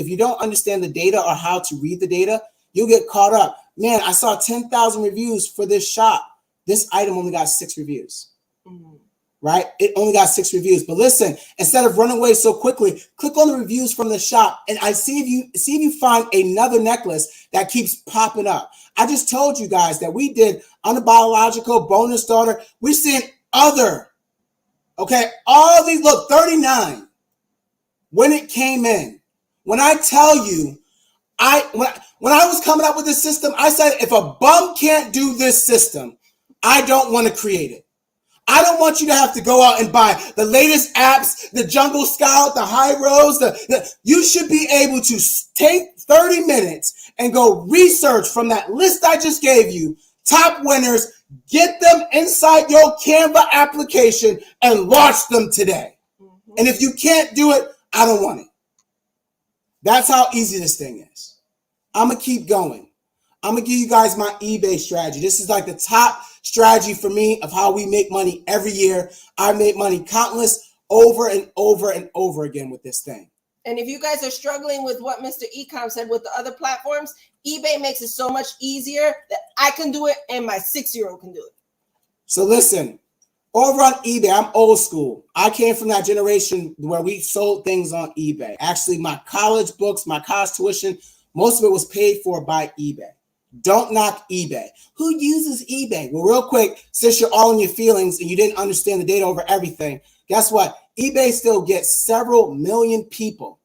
you don't understand the data or how to read the data, you'll get caught up. Man, I saw 10,000 reviews for this shop. This item only got 6 reviews. Mm-hmm. Right? It only got 6 reviews. But listen, instead of running away so quickly, click on the reviews from the shop and see if you find another necklace that keeps popping up. I just told you guys that we did unbiological bonus daughter. We're seeing other. Okay, all these, look, 39 when it came in. When I tell you, when I was coming up with this system, I said, if a bum can't do this system, I don't want to create it. I don't want you to have to go out and buy the latest apps, the Jungle Scout, the High Rose. You should be able to take 30 minutes and go research from that list I just gave you, top winners, get them inside your Canva application and launch them today. Mm-hmm. And if you can't do it, I don't want it. That's how easy this thing is. I'm going to keep going. I'm going to give you guys my eBay strategy. This is like the top strategy for me of how we make money every year. I make money countless over and over and over again with this thing. And if you guys are struggling with what Mr. Ecom said with the other platforms, eBay makes it so much easier that I can do it and my 6-year-old can do it. So listen, over on eBay, I'm old school. I came from that generation where we sold things on eBay. Actually, my college books, my college tuition, most of it was paid for by eBay. Don't knock eBay. Who uses eBay? Well, real quick, since you're all in your feelings and you didn't understand the data over everything, guess what? eBay still gets several million people.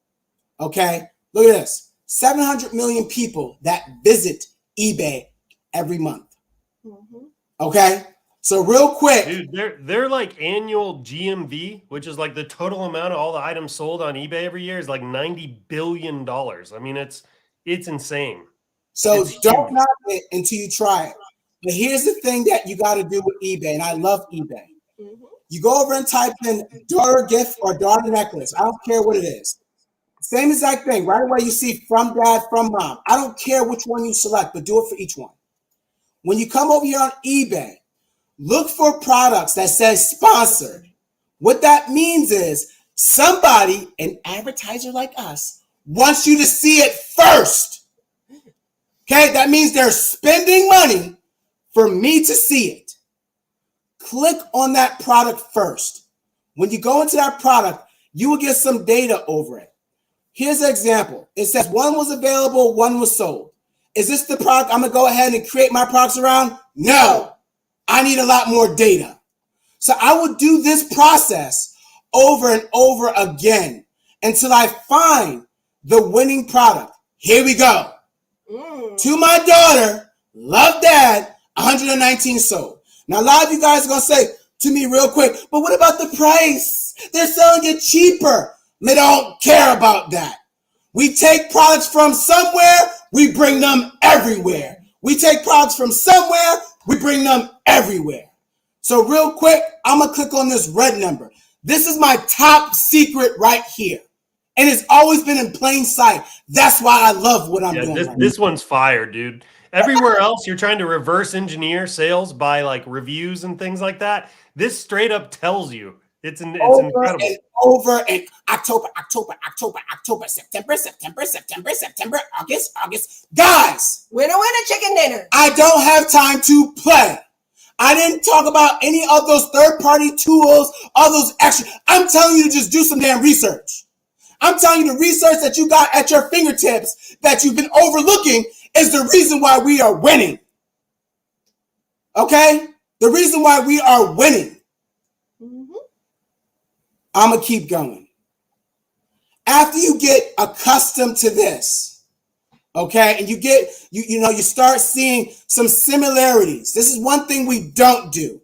Okay? Look at this. 700 million people that visit eBay every month. Mm-hmm. Okay? So real quick. Dude, they're like annual GMV, which is like the total amount of all the items sold on eBay every year is like $90 billion. I mean, it's insane. So don't knock it until you try it. But here's the thing that you got to do with eBay, and I love eBay. Mm-hmm. You go over and type in daughter gift or daughter necklace. I don't care what it is. Same exact thing. Right away, you see from dad, from mom. I don't care which one you select, but do it for each one. When you come over here on eBay, look for products that says sponsored. What that means is somebody, an advertiser like us, wants you to see it first. Okay, that means they're spending money for me to see it. Click on that product first. When you go into that product, you will get some data over it. Here's an example. It says one was available, one was sold. Is this the product I'm going to go ahead and create my products around? No. I need a lot more data. So I will do this process over and over again until I find the winning product. Here we go. To my daughter, love dad, 119 sold. Now, a lot of you guys are going to say to me real quick, but what about the price? They're selling it cheaper. They don't care about that. We take products from somewhere, we bring them everywhere. We take products from somewhere, we bring them everywhere. So real quick, I'm going to click on this red number. This is my top secret right here. And it's always been in plain sight. That's why I love what I'm doing. This one's fire, dude. Everywhere else, you're trying to reverse engineer sales by like reviews and things like that. This straight up tells you. It's incredible. Over and October, September, August. Guys, Winner, chicken dinner. I don't have time to play. I didn't talk about any of those third-party tools, all those extra. I'm telling you to just do some damn research. I'm telling you the research that you got at your fingertips that you've been overlooking is the reason why we are winning. Okay? The reason why we are winning. I'm going to keep going. After you get accustomed to this, okay, and you start seeing some similarities. This is one thing we don't do.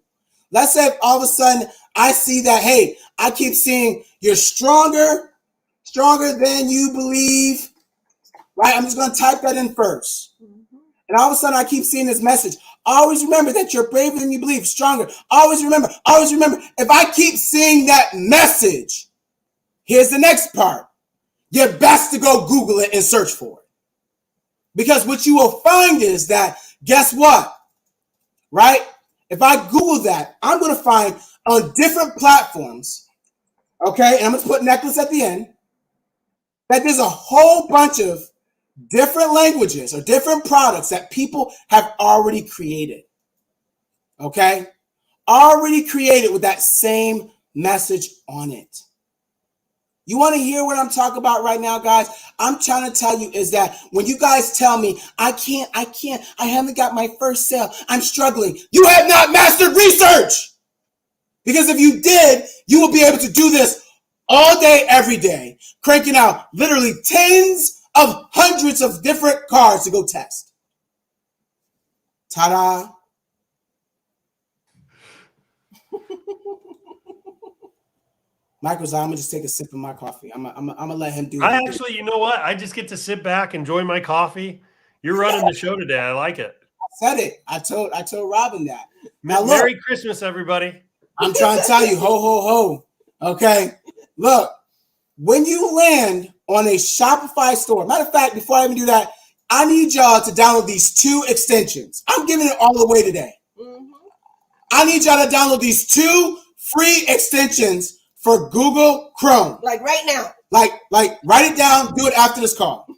Let's say if all of a sudden I see that, hey, I keep seeing you're stronger than you believe, right? I'm just going to type that in first. And all of a sudden I keep seeing this message. Always remember that you're braver than you believe, stronger. Always remember. If I keep seeing that message, here's the next part. You're best to go Google it and search for it. Because what you will find is that, guess what? Right? If I Google that, I'm going to find on different platforms, okay, and I'm going to put necklace at the end, that there's a whole bunch of different languages or different products that people have already created. Okay? Already created with that same message on it. You want to hear what I'm talking about right now, guys? I'm trying to tell you is that when you guys tell me, I haven't got my first sale, I'm struggling. You have not mastered research. Because if you did, you will be able to do this all day, every day, cranking out literally tens of hundreds of different cards to go test. Ta-da. Michael's, I'm gonna just take a sip of my coffee. I'm gonna let him do it. You know what? I just get to sit back, enjoy my coffee. You're running the show today. I like it. I said it. I told Robin that. Now, look, Merry Christmas, everybody. I'm trying to tell you, ho, ho, ho. Okay. Look, when you land on a Shopify store, matter of fact, before I even do that, I need y'all to download these 2 extensions. I'm giving it all away today. I need y'all to download these 2 free extensions for Google Chrome. Like right now. Like write it down, do it after this call.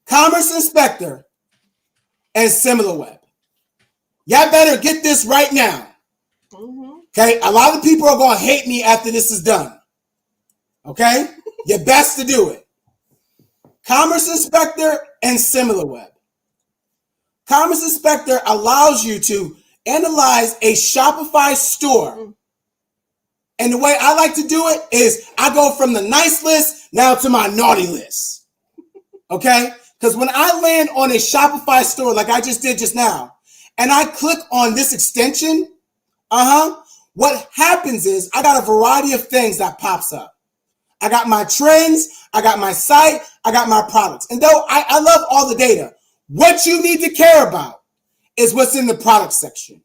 Commerce Inspector and SimilarWeb. Y'all better get this right now. Okay, a lot of people are going to hate me after this is done. Okay, you're best to do it. Commerce Inspector and SimilarWeb. Commerce Inspector allows you to analyze a Shopify store. And the way I like to do it is I go from the nice list now to my naughty list. Okay? Because when I land on a Shopify store like I just did just now, and I click on this extension, what happens is I got a variety of things that pops up. I got my trends, I got my site, I got my products. And though I love all the data, what you need to care about is what's in the product section.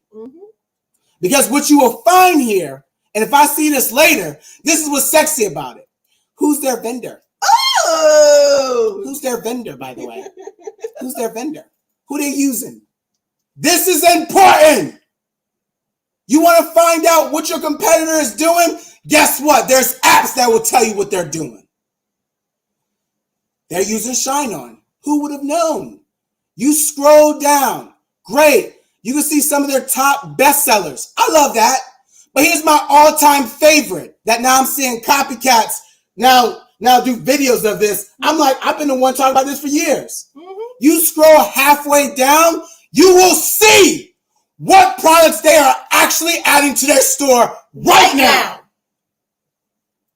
Because what you will find here, and if I see this later, this is what's sexy about it. Who's their vendor? Oh, Who's their vendor, by the way? Who's their vendor? Who they using? This is important. You want to find out what your competitor is doing? Guess what? There's apps that will tell you what they're doing. They're using ShineOn. Who would have known? You scroll down. Great. You can see some of their top bestsellers. I love that. But here's my all-time favorite that now I'm seeing copycats now do videos of this. I'm like, I've been the one talking about this for years. You scroll halfway down, you will see what products they are actually adding to their store right now.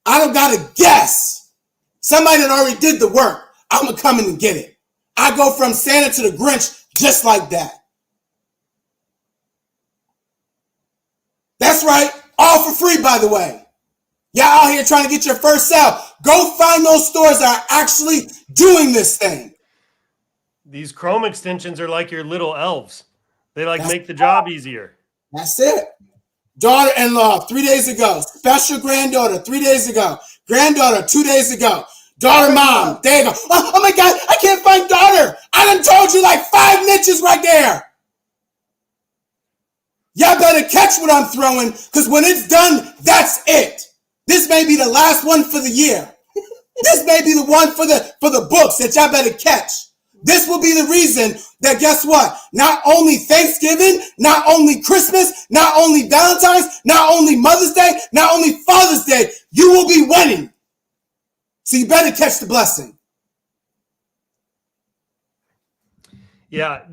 I don't got to guess. Somebody that already did the work. I'm going to come in and get it. I go from Santa to the Grinch just like that. That's right. All for free, by the way. Y'all out here trying to get your first sale. Go find those stores that are actually doing this thing. These Chrome extensions are like your little elves. They make the job easier. That's it. Daughter-in-law 3 days ago. Special granddaughter 3 days ago. Granddaughter 2 days ago. Daughter mom. There you go. Oh my God, I can't find daughter. I done told you like 5 niches right there. Y'all better catch what I'm throwing, because when it's done, that's it. This may be the last one for the year. This may be the one for the books that y'all better catch. This will be the reason that, guess what? Not only Thanksgiving, not only Christmas, not only Valentine's, not only Mother's Day, not only Father's Day, you will be winning. So you better catch the blessing. Yeah,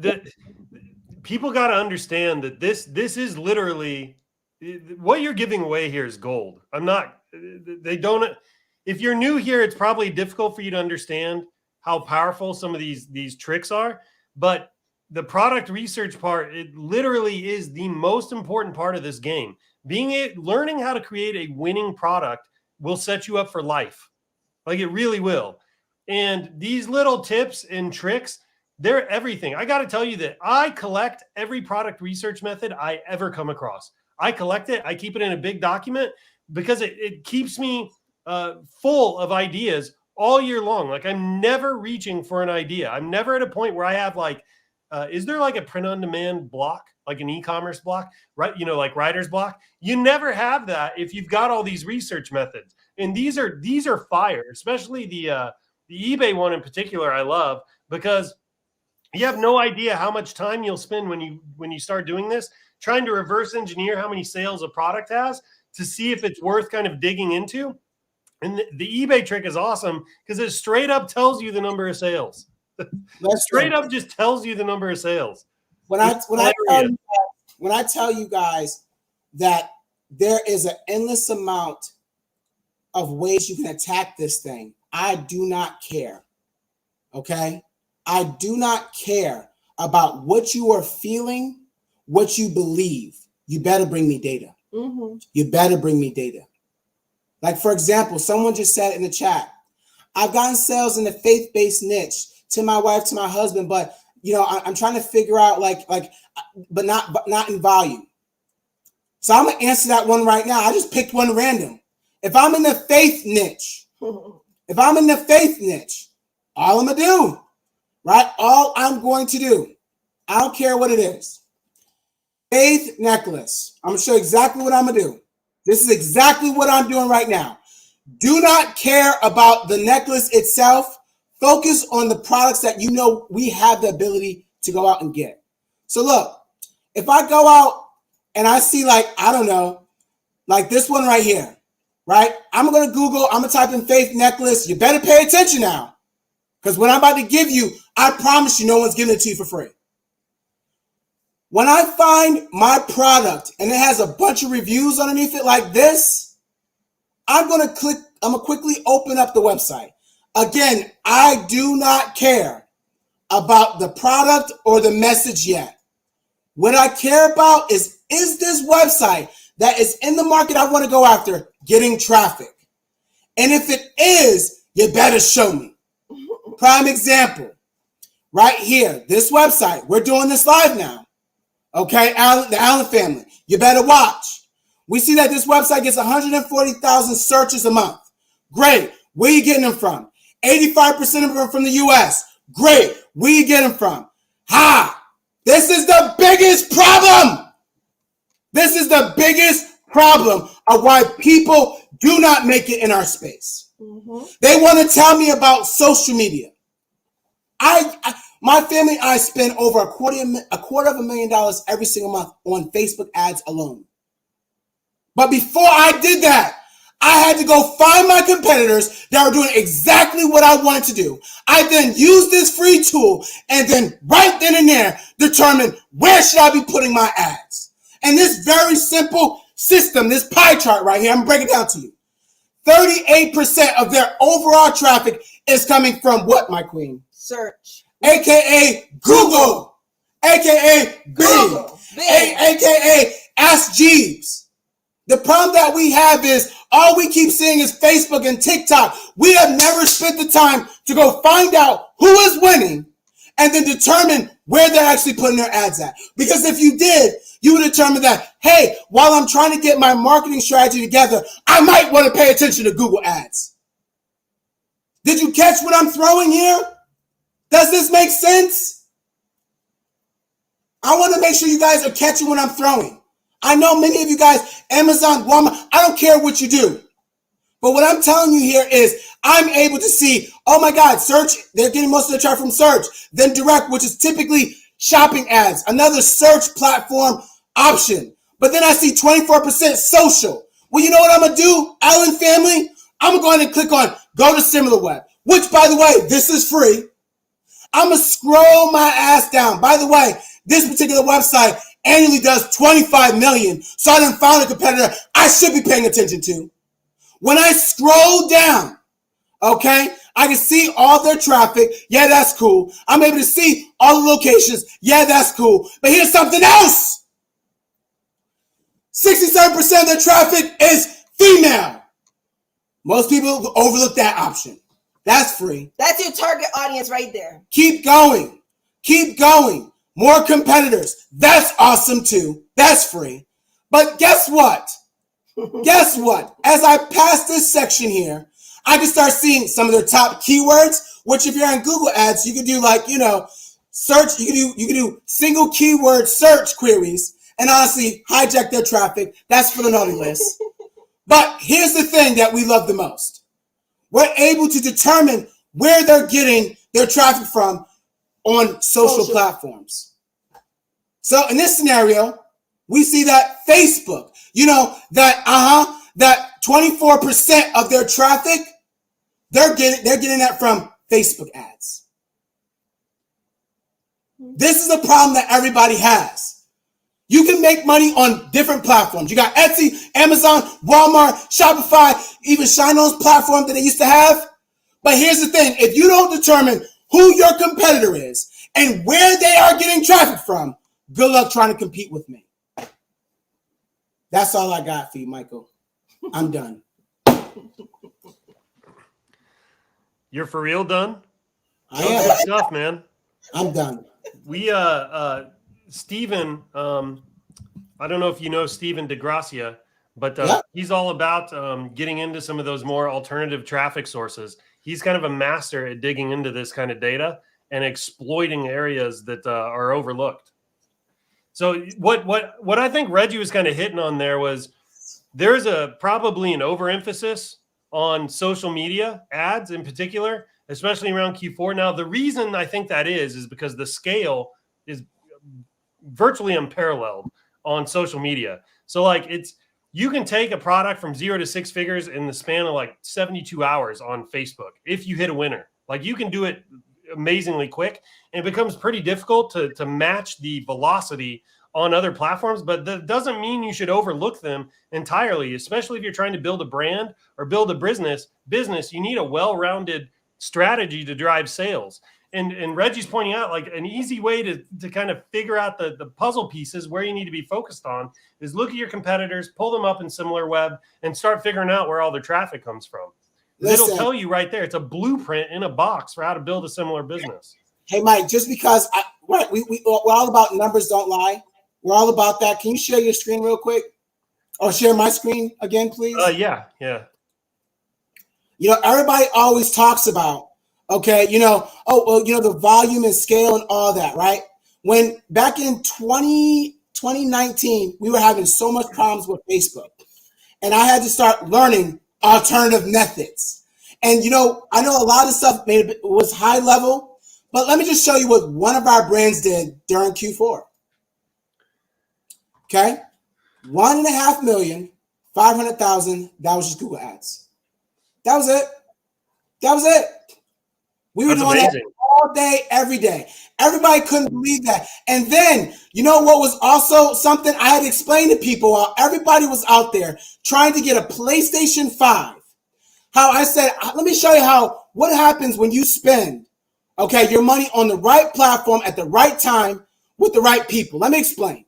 people got to understand that this is literally what you're giving away here is gold. If you're new here, it's probably difficult for you to understand how powerful some of these tricks are, but the product research part, it literally is the most important part of this game. Learning how to create a winning product will set you up for life. Like, it really will. And these little tips and tricks, they're everything. I got to tell you that I collect every product research method I ever come across. I collect it. I keep it in a big document because it keeps me full of ideas all year long. Like, I'm never reaching for an idea. I'm never at a point where I have is there like a print on demand block, like an e-commerce block, right? Like writer's block. You never have that if you've got all these research methods. And these are fire, especially the eBay one in particular. I love, because you have no idea how much time you'll spend when you start doing this, trying to reverse engineer how many sales a product has to see if it's worth kind of digging into. And the eBay trick is awesome because it straight up tells you the number of sales. Straight up just tells you the number of sales. When I tell you guys that there is an endless amount of ways you can attack this thing, I do not care. Okay? I do not care about what you are feeling, what you believe. You better bring me data. Mm-hmm. You better bring me data. Like, for example, someone just said in the chat, I've gotten sales in the faith-based niche to my wife, to my husband, but I'm trying to figure out but not in volume. So I'm gonna answer that one right now. I just picked one random. If I'm in the faith niche, all I'm gonna do, right? All I'm going to do, I don't care what it is. Faith necklace. I'm gonna show you exactly what I'm gonna do. This is exactly what I'm doing right now. Do not care about the necklace itself. Focus on the products that we have the ability to go out and get. So look, if I go out and I see like this one right here, right? I'm going to Google, I'm going to type in faith necklace. You better pay attention now, because what I'm about to give you, I promise you no one's giving it to you for free. When I find my product and it has a bunch of reviews underneath it like this, I'm going to quickly open up the website. Again, I do not care about the product or the message yet. What I care about is this website that is in the market I want to go after getting traffic? And if it is, you better show me. Prime example, right here, this website. We're doing this live now. Okay, the Allen family, you better watch. We see that this website gets 140,000 searches a month. Great. Where are you getting them from? 85% of them are from the US. Great. Where you get them from? This is the biggest problem. This is the biggest problem of why people do not make it in our space. Mm-hmm. They want to tell me about social media. My family and I spend over a $250,000 every single month on Facebook ads alone. But before I did that, I had to go find my competitors that were doing exactly what I wanted to do. I then used this free tool and then right then and there determine where should I be putting my ads. And this very simple system, this pie chart right here, I'm breaking it down to you. 38% of their overall traffic is coming from what, my queen? Search. AKA Google. AKA Bing. AKA Ask Jeeves. The problem that we have is all we keep seeing is Facebook and TikTok. We have never spent the time to go find out who is winning and then determine where they're actually putting their ads at. Because if you did, you would determine that, hey, while I'm trying to get my marketing strategy together, I might want to pay attention to Google ads. Did you catch what I'm throwing here? Does this make sense? I want to make sure you guys are catching what I'm throwing. I know many of you guys, Amazon, Walmart, I don't care what you do. But what I'm telling you here is I'm able to see, oh my God, search, they're getting most of their traffic from search. Then direct, which is typically shopping ads, another search platform option. But then I see 24% social. Well, you know what I'm going to do, Allen family? I'm going to go ahead and click on go to SimilarWeb, which, by the way, this is free. I'm going to scroll my ass down. By the way, this particular website annually does 25 million. So I done found a competitor I should be paying attention to. When I scroll down, okay, I can see all their traffic. Yeah, that's cool. I'm able to see all the locations. Yeah, that's cool. But here's something else. 67% of their traffic is female. Most people overlook that option. That's free. That's your target audience right there. Keep going. Keep going. More competitors. That's awesome too. That's free. But guess what? Guess what? As I pass this section here, I can start seeing some of their top keywords, which if you're on Google ads, you can do like, search, you can do single keyword search queries and honestly hijack their traffic. That's for the naughty list. But here's the thing that we love the most. We're able to determine where they're getting their traffic from on social platforms. So in this scenario, we see that Facebook, that 24% of their traffic, they're getting that from Facebook ads. This is a problem that everybody has. You can make money on different platforms. You got Etsy, Amazon, Walmart, Shopify, even ShineOn's platform that they used to have. But here's the thing. If you don't determine who your competitor is and where they are getting traffic from, good luck trying to compete with me. That's all I got for you, Michael. I'm done. You're for real done? I am. Good stuff, man. I'm done. We Steven, I don't know if you know Steven DeGracia, but he's all about getting into some of those more alternative traffic sources. He's kind of a master at digging into this kind of data and exploiting areas that are overlooked. So what I think Reggie was kind of hitting on there was there's probably an overemphasis on social media ads in particular, especially around Q4. Now, the reason I think that is because the scale is virtually unparalleled on social media. So like you can take a product from 0 to 6 figures in the span of like 72 hours on Facebook if you hit a winner. Like you can do it amazingly quick, and it becomes pretty difficult to match the velocity on other platforms, but that doesn't mean you should overlook them entirely, especially if you're trying to build a brand or build a business. You need a well-rounded strategy to drive sales. And Reggie's pointing out like an easy way to kind of figure out the puzzle pieces where you need to be focused on is look at your competitors, pull them up in SimilarWeb, and start figuring out where all their traffic comes from. It'll tell you right there. It's a blueprint in a box for how to build a similar business. Hey, Mike, just because we're all about numbers don't lie. We're all about that. Can you share your screen real quick? Or share my screen again, please? Yeah. Everybody always talks about Okay, the volume and scale and all that, right? When back in 2019, we were having so much problems with Facebook, and I had to start learning alternative methods. And I know a lot of stuff was high level, but let me just show you what one of our brands did during Q4. Okay, 1.5 million, 500,000. That was just Google Ads. That was it. We were doing that all day, every day. Everybody couldn't believe that. And then, you know what was also something I had explained to people while everybody was out there trying to get a PlayStation 5. How I said, let me show you what happens when you spend, your money on the right platform at the right time with the right people. Let me explain.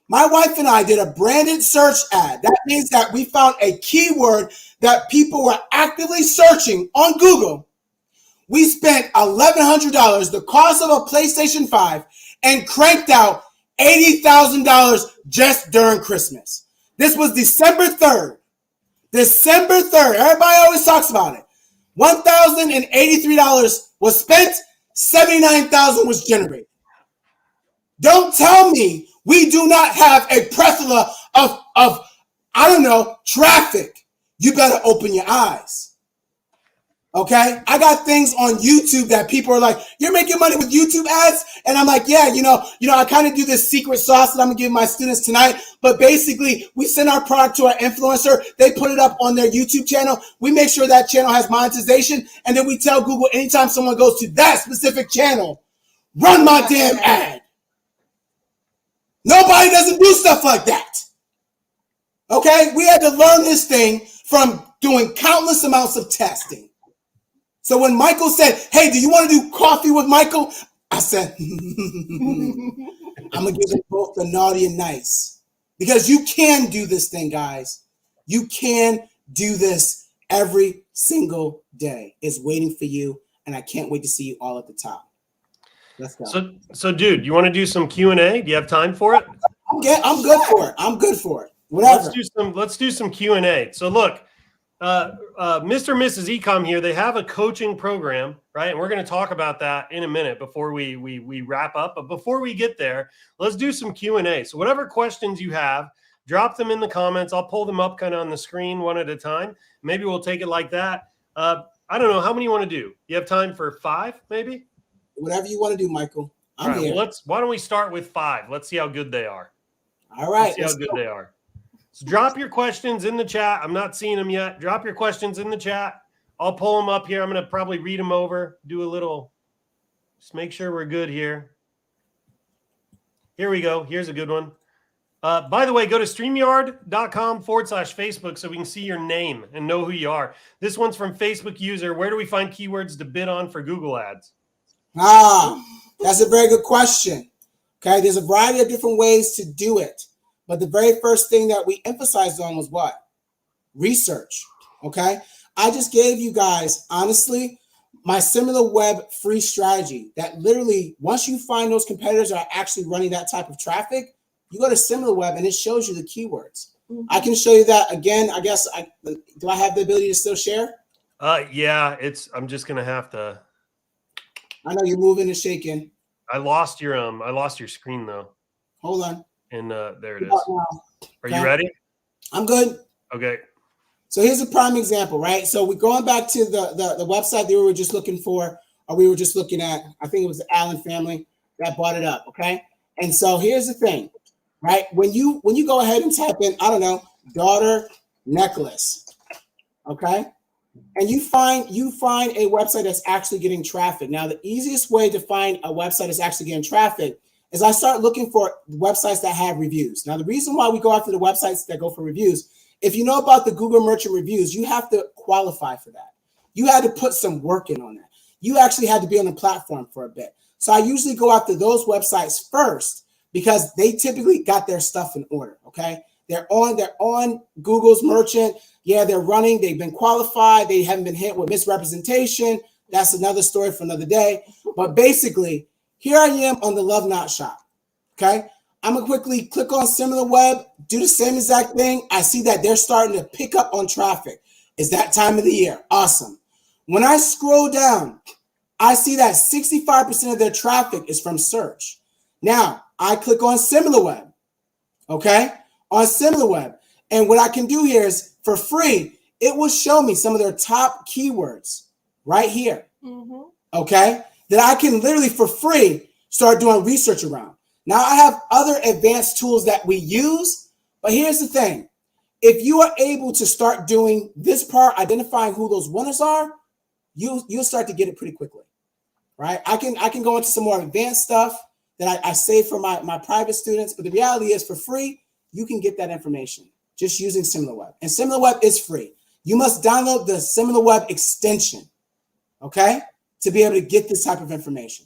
My wife and I did a branded search ad. That means that we found a keyword that people were actively searching on Google. We spent $1,100, the cost of a PlayStation 5, and cranked out $80,000 just during Christmas. This was December 3rd. December 3rd. Everybody always talks about it. $1,083 was spent. $79,000 was generated. Don't tell me we do not have a plethora of traffic. You better open your eyes. Okay, I got things on YouTube that people are like, "You're making money with YouTube ads," and I'm like, "Yeah, I kind of do this secret sauce that I'm gonna give my students tonight." But basically, we send our product to our influencer. They put it up on their YouTube channel. We make sure that channel has monetization, and then we tell Google anytime someone goes to that specific channel, run my damn ad. Nobody doesn't do stuff like that. Okay, we had to learn this thing from doing countless amounts of testing. So when Michael said, "Hey, do you want to do coffee with Michael?" I said, I'm going to give them both the naughty and nice. Because you can do this thing, guys. You can do this every single day. It's waiting for you, and I can't wait to see you all at the top. Let's go. So dude, you want to do some Q&A? Do you have time for it? I'm good for it. Whatever. Let's do some Q&A. So look, Mr. and Mrs. Ecom here, they have a coaching program, right? And we're going to talk about that in a minute before we wrap up. But before we get there, let's do some Q&A. So whatever questions you have, drop them in the comments. I'll pull them up kind of on the screen one at a time. Maybe we'll take it like that. I don't know. How many you want to do? You have time for 5, maybe? Whatever you want to do, Michael. I'm here. Well, why don't we start with 5? Let's see how good they are. All right. Let's see how good they are. So drop your questions in the chat. I'm not seeing them yet. Drop your questions in the chat. I'll pull them up here. I'm going to probably read them over, just make sure we're good here. Here we go. Here's a good one. By the way, go to StreamYard.com/Facebook so we can see your name and know who you are. This one's from Facebook user. Where do we find keywords to bid on for Google Ads? That's a very good question. Okay, there's a variety of different ways to do it. But the very first thing that we emphasized on was what? Research. Okay, I just gave you guys, honestly, my SimilarWeb free strategy that literally, once you find those competitors that are actually running that type of traffic, you go to SimilarWeb and it shows you the keywords. Mm-hmm. I can show you that again. I guess do I have the ability to still share? Yeah, I'm just gonna have to. I know you're moving and shaking. I lost your screen though. Hold on. And there it is. Are you ready? I'm good. Okay. So here's a prime example, right? So we're going back to the website that we were just looking for, or we were just looking at. I think it was the Allen family that bought it up. Okay. And so here's the thing, right? When you go ahead and type in, I don't know, daughter necklace, okay, and you find a website that's actually getting traffic. Now, the easiest way to find a website that's actually getting traffic is I start looking for websites that have reviews. Now, the reason why we go after the websites that go for reviews, if you know about the Google Merchant Reviews, you have to qualify for that. You had to put some work in on that. You actually had to be on the platform for a bit. So I usually go after those websites first because they typically got their stuff in order, okay? They're on Google's Merchant. Yeah, they're running. They've been qualified. They haven't been hit with misrepresentation. That's another story for another day. But basically, here I am on the Love Not shop, okay? I'm going to quickly click on SimilarWeb, do the same exact thing. I see that they're starting to pick up on traffic. It's that time of the year. Awesome. When I scroll down, I see that 65% of their traffic is from search. Now, I click on SimilarWeb, okay? On SimilarWeb. And what I can do here is, for free, it will show me some of their top keywords right here, okay? That I can literally, for free, start doing research around. Now, I have other advanced tools that we use, but here's the thing. If you are able to start doing this part, identifying who those winners are, you'll start to get it pretty quickly, right? I can go into some more advanced stuff that I save for my private students, but the reality is, for free, you can get that information just using SimilarWeb. And SimilarWeb is free. You must download the SimilarWeb extension, okay, to be able to get this type of information.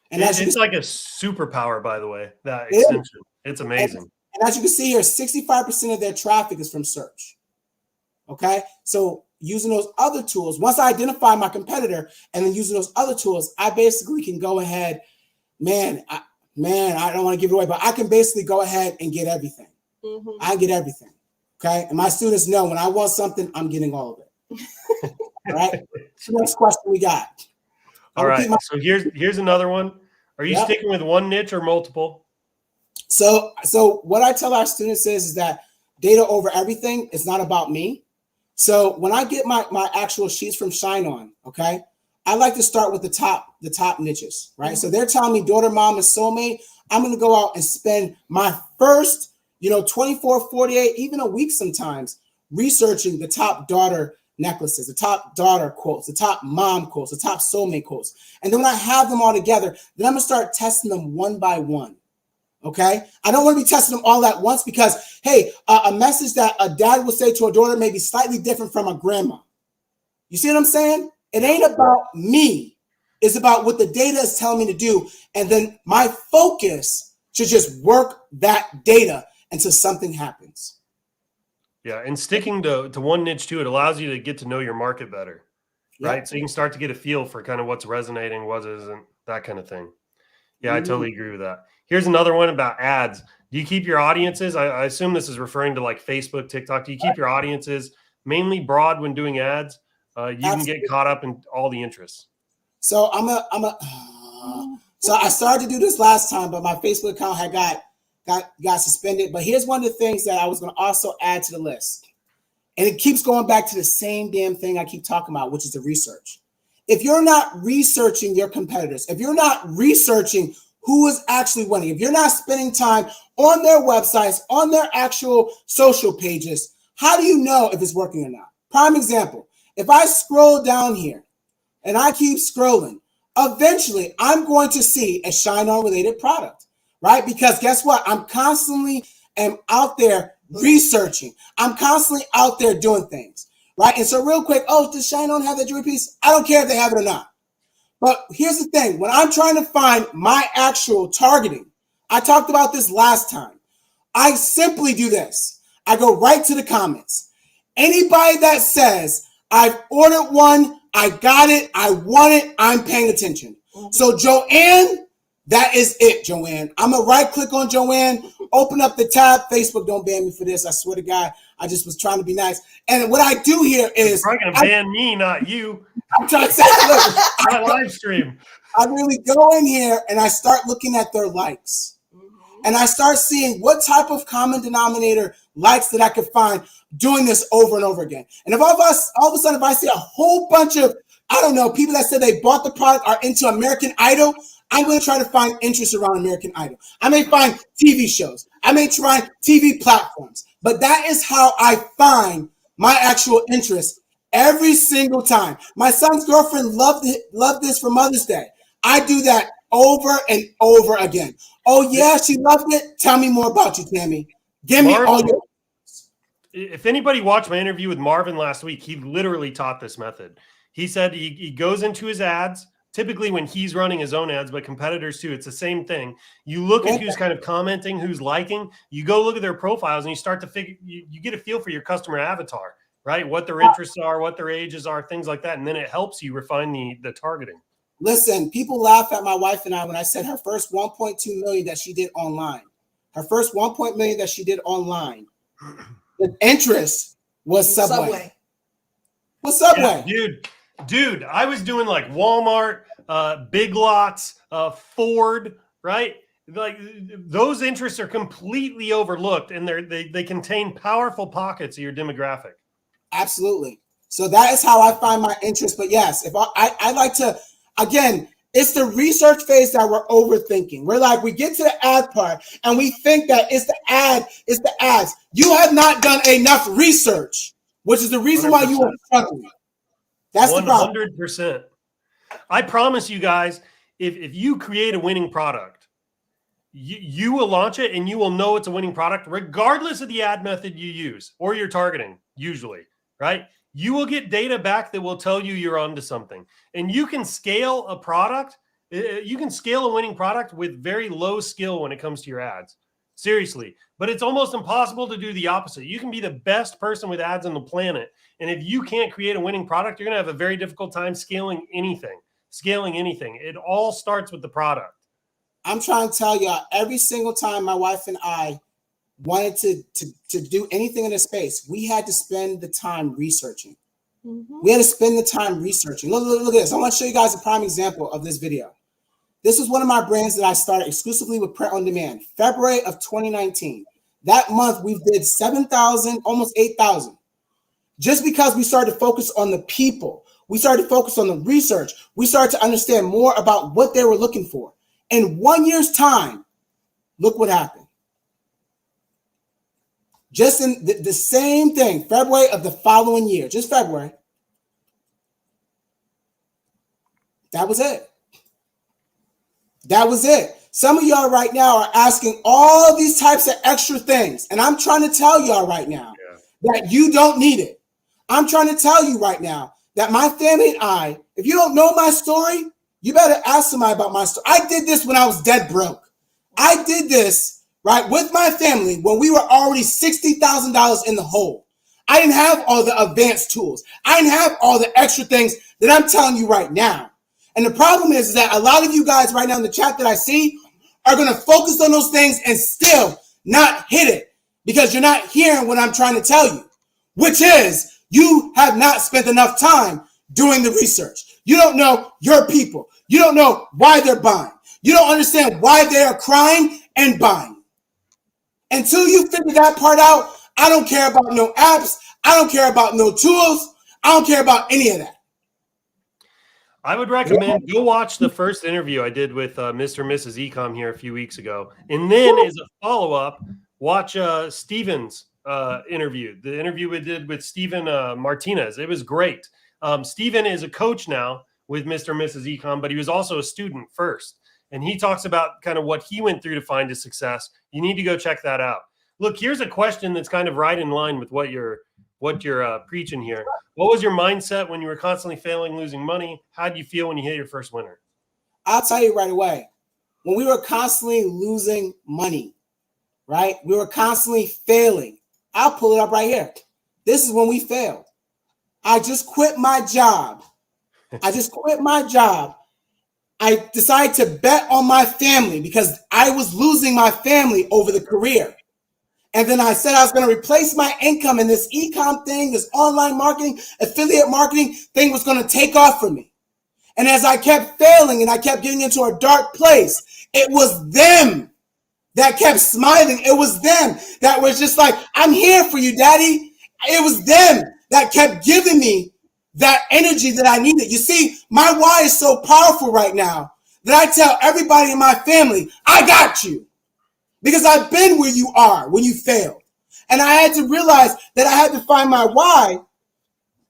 And it's like a superpower, by the way, that extension. It's amazing. And as you can see here, 65% of their traffic is from search. Okay, so using those other tools, once I identify my competitor and then using those other tools, I basically can go ahead, I don't want to give it away, but I can basically go ahead and get everything. I get everything. Okay, and my students know when I want something, I'm getting all of it. All right, so next question we got. All right, so here's another one. Are you sticking with one niche or multiple? So what I tell our students is that data over everything is not about me. So when I get my actual sheets from ShineOn, okay, I like to start with the top niches, right? So they're telling me daughter, mom, and soulmate. I'm going to go out and spend my first, 24, 48, even a week sometimes, researching the top daughter necklaces, the top daughter quotes, the top mom quotes, the top soulmate quotes. And then when I have them all together, then I'm going to start testing them one by one. Okay, I don't want to be testing them all at once because, hey, a message that a dad would say to a daughter may be slightly different from a grandma. You see what I'm saying? It ain't about me. It's about what the data is telling me to do. And then my focus should just work that data until something happens. Yeah, and sticking to one niche too, it allows you to get to know your market better, right? So you can start to get a feel for kind of what's resonating, what isn't, that kind of thing. Yeah, I totally agree with that. Here's another one about ads. Do you keep your audiences? I assume this is referring to like Facebook, TikTok. Do you keep your audiences mainly broad when doing ads? You can get caught up in all the interests. So so I started to do this last time, but my Facebook account had got suspended. But here's one of the things that I was going to also add to the list. And it keeps going back to the same damn thing I keep talking about, which is the research. If you're not researching your competitors, if you're not researching who is actually winning, if you're not spending time on their websites, on their actual social pages, how do you know if it's working or not? Prime example, if I scroll down here and I keep scrolling, eventually I'm going to see a ShineOn related product, right? Because guess what? I'm constantly out there researching. I'm constantly out there doing things. Right. And so real quick, does ShineOn have that jewelry piece? I don't care if they have it or not. But here's the thing. When I'm trying to find my actual targeting, I talked about this last time. I simply do this. I go right to the comments. Anybody that says, I've ordered one, I got it, I want it, I'm paying attention. So Joanne, that is it, Joanne. I'm going to right click on Joanne, open up the tab. Facebook don't ban me for this. I swear to God, I just was trying to be nice. And what I do here is you're going to ban me, not you. I'm trying to say, look, my live stream. I really go in here and I start looking at their likes. And I start seeing what type of common denominator likes that I could find doing this over and over again. And if all of a sudden, if I see a whole bunch of, I don't know, people that said they bought the product are into American Idol, I'm going to try to find interest around American Idol. I may find TV shows. I may try TV platforms. But that is how I find my actual interest every single time. My son's girlfriend loved this for Mother's Day. I do that over and over again. Oh, yeah, she loved it. Tell me more about you, Tammy. Give me all your... If anybody watched my interview with Marvin last week, he literally taught this method. He said he goes into his ads, typically when he's running his own ads, but competitors too. It's the same thing. You look at who's kind of commenting, who's liking. You go look at their profiles and you start to figure, you get a feel for your customer avatar, right? What their interests are, what their ages are, things like that. And then it helps you refine the targeting. Listen, people laugh at my wife and I when I said her first 1.2 million that she did online. Her first 1.1 million that she did online. The interest was Subway. What's Subway? Yeah, dude, Dude, I was doing like Walmart, Big Lots, Ford, right? Like those interests are completely overlooked, and they contain powerful pockets of your demographic. Absolutely. So that is how I find my interest. But yes, if I like to, again, it's the research phase that we're overthinking. We're like, we get to the ad part and we think that it's the ads. You have not done enough research, which is the reason why you are struggling. That's the problem. 100%. I promise you guys, if you create a winning product, you will launch it and you will know it's a winning product, regardless of the ad method you use or your targeting, usually, right? You will get data back that will tell you you're onto something. And you can scale a product. You can scale a winning product with very low skill when it comes to your ads. Seriously. But it's almost impossible to do the opposite. You can be the best person with ads on the planet. And if you can't create a winning product, you're going to have a very difficult time scaling anything. It all starts with the product. I'm trying to tell y'all, every single time my wife and I wanted to do anything in this space, we had to spend the time researching. Mm-hmm. We had to spend the time researching. Look at this. I want to show you guys a prime example of this video. This is one of my brands that I started exclusively with print on demand, February of 2019. That month, we did 7,000, almost 8,000. Just because we started to focus on the people, we started to focus on the research, we started to understand more about what they were looking for. In 1 year's time, look what happened. Just in the same thing, February of the following year, just February. That was it. That was it. Some of y'all right now are asking all these types of extra things. And I'm trying to tell y'all right now that you don't need it. I'm trying to tell you right now that my family and I, if you don't know my story, you better ask somebody about my story. I did this when I was dead broke. I did this right with my family when we were already $60,000 in the hole. I didn't have all the advanced tools. I didn't have all the extra things that I'm telling you right now. And the problem is that a lot of you guys right now in the chat that I see are going to focus on those things and still not hit it because you're not hearing what I'm trying to tell you, which is you have not spent enough time doing the research. You don't know your people. You don't know why they're buying. You don't understand why they are crying and buying. Until you figure that part out, I don't care about no apps. I don't care about no tools. I don't care about any of that. I would recommend go watch the first interview I did with Mr. and Mrs. Ecom here a few weeks ago. And then as a follow-up, watch Steven's interview, the interview we did with Steven Martinez. It was great. Steven is a coach now with Mr. and Mrs. Ecom, but he was also a student first. And he talks about kind of what he went through to find his success. You need to go check that out. Look, here's a question that's kind of right in line with what you're preaching here. What was your mindset when you were constantly failing, losing money? How did you feel when you hit your first winner? I'll tell you right away. When we were constantly losing money, right? We were constantly failing. I'll pull it up right here. This is when we failed. I just quit my job. I decided to bet on my family because I was losing my family over the career. And then I said I was going to replace my income, and this e-com thing, this online marketing, affiliate marketing thing was going to take off for me. And as I kept failing and I kept getting into a dark place, it was them that kept smiling. It was them that was just like, I'm here for you, Daddy. It was them that kept giving me that energy that I needed. You see, my why is so powerful right now that I tell everybody in my family, I got you. Because I've been where you are when you failed. And I had to realize that I had to find my why,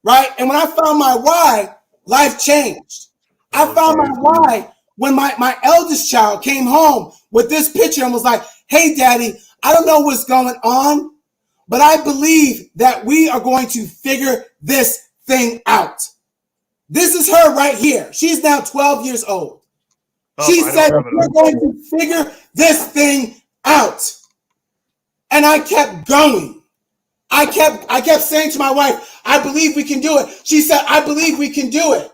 right? And when I found my why, life changed. I found my why when my eldest child came home with this picture and was like, hey, Daddy, I don't know what's going on, but I believe that we are going to figure this thing out. This is her right here. She's now 12 years old. She said, we're going to figure this thing out. And I kept going. I kept saying to my wife, I believe we can do it. She said, I believe we can do it.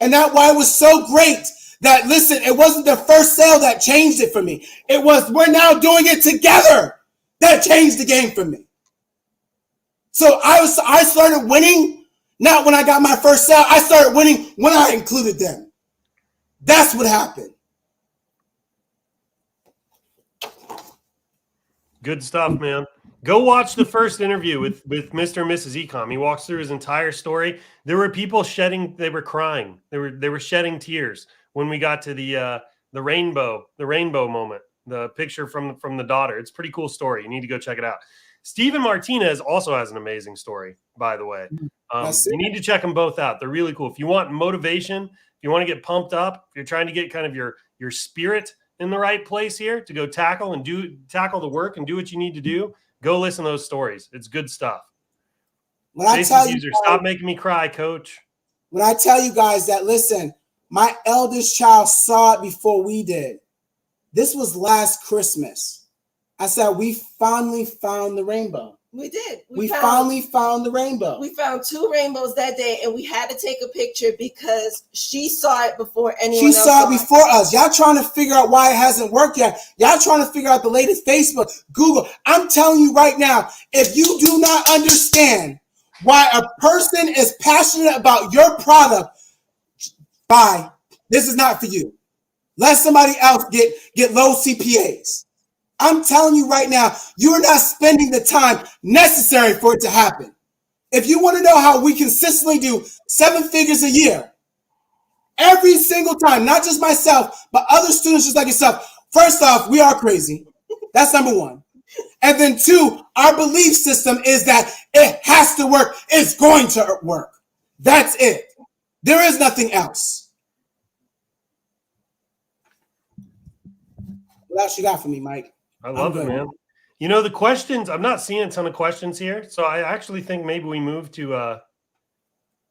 And that why it was so great that, listen, it wasn't the first sale that changed it for me. It was, we're now doing it together that changed the game for me. So I started winning Not when I got my first sale. I started winning when I included them. That's what happened. Good stuff, man. Go watch the first interview with Mr. and Mrs. Ecom. He walks through his entire story. There were people shedding, they were crying. They were shedding tears when we got to the rainbow moment, the picture from the daughter. It's a pretty cool story. You need to go check it out. Steven Martinez also has an amazing story, by the way. You need to check them both out. They're really cool. If you want motivation, if you want to get pumped up, if you're trying to get kind of your spirit in the right place here to go tackle the work and do what you need to do, go listen to those stories. It's good stuff. When I tell you, stop making me cry, coach. When I tell you guys that, listen, my eldest child saw it before we did. This was last Christmas. I said, we finally found the rainbow. We did. We finally found the rainbow. We found 2 rainbows that day, and we had to take a picture because she saw it before anyone else. She saw it before us. Y'all trying to figure out why it hasn't worked yet. Y'all trying to figure out the latest Facebook, Google. I'm telling you right now, if you do not understand why a person is passionate about your product, bye. This is not for you. Let somebody else get low CPAs. I'm telling you right now, you are not spending the time necessary for it to happen. If you want to know how we consistently do 7 figures a year, every single time, not just myself, but other students just like yourself, first off, we are crazy. That's number 1. And then 2, our belief system is that it has to work. It's going to work. That's it. There is nothing else. What else you got for me, Mike? I love it, man. You know, the questions, I'm not seeing a ton of questions here. So I actually think maybe we move to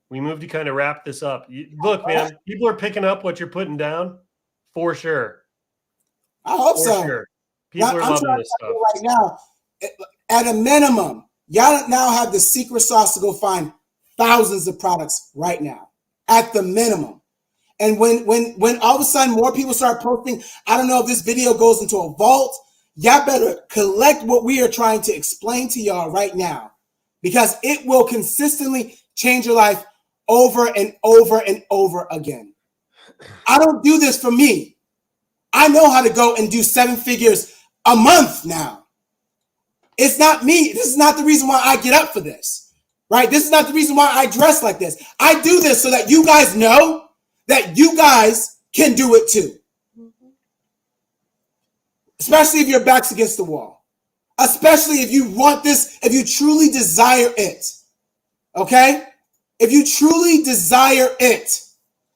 kind of wrap this up. Look, man, people are picking up what you're putting down for sure. I hope so. Sure. People are loving this stuff. Right now, at a minimum, y'all now have the secret sauce to go find thousands of products right now. At the minimum. And when all of a sudden more people start posting, I don't know if this video goes into a vault. Y'all better collect what we are trying to explain to y'all right now, because it will consistently change your life over and over and over again. I don't do this for me. I know how to go and do 7 figures a month now. It's not me. This is not the reason why I get up for this, right? This is not the reason why I dress like this. I do this so that you guys know that you guys can do it too. Especially if your back's against the wall. Especially if you want this, if you truly desire it. Okay? If you truly desire it,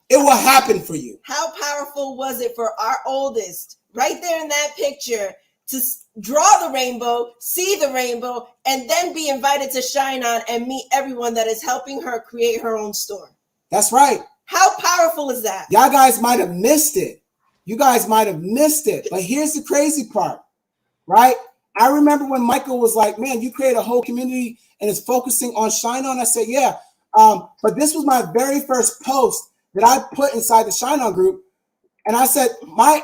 it will happen for you. How powerful was it for our oldest, right there in that picture, to draw the rainbow, see the rainbow, and then be invited to ShineOn and meet everyone that is helping her create her own store? That's right. How powerful is that? Y'all guys might have missed it. You guys might have missed it. But here's the crazy part, right? I remember when Michael was like, man, you create a whole community and it's focusing on ShineOn. I said, yeah. But this was my very first post that I put inside the ShineOn group. And I said, my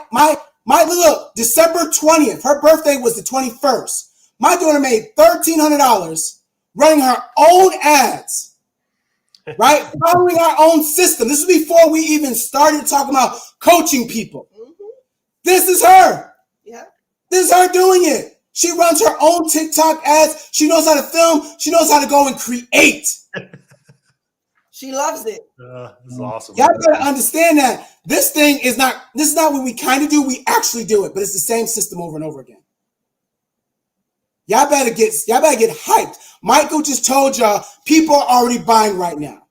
little December 20th, her birthday was the 21st. My daughter made $1,300 running her own ads. Right? Following our own system. This is before we even started talking about coaching people. Mm-hmm. This is her. Yeah. This is her doing it. She runs her own TikTok ads. She knows how to film. She knows how to go and create. She loves it. This is awesome. Y'all gotta understand that this is not what we kind of do. We actually do it, but it's the same system over and over again. Y'all better get hyped. Michael just told y'all people are already buying right now.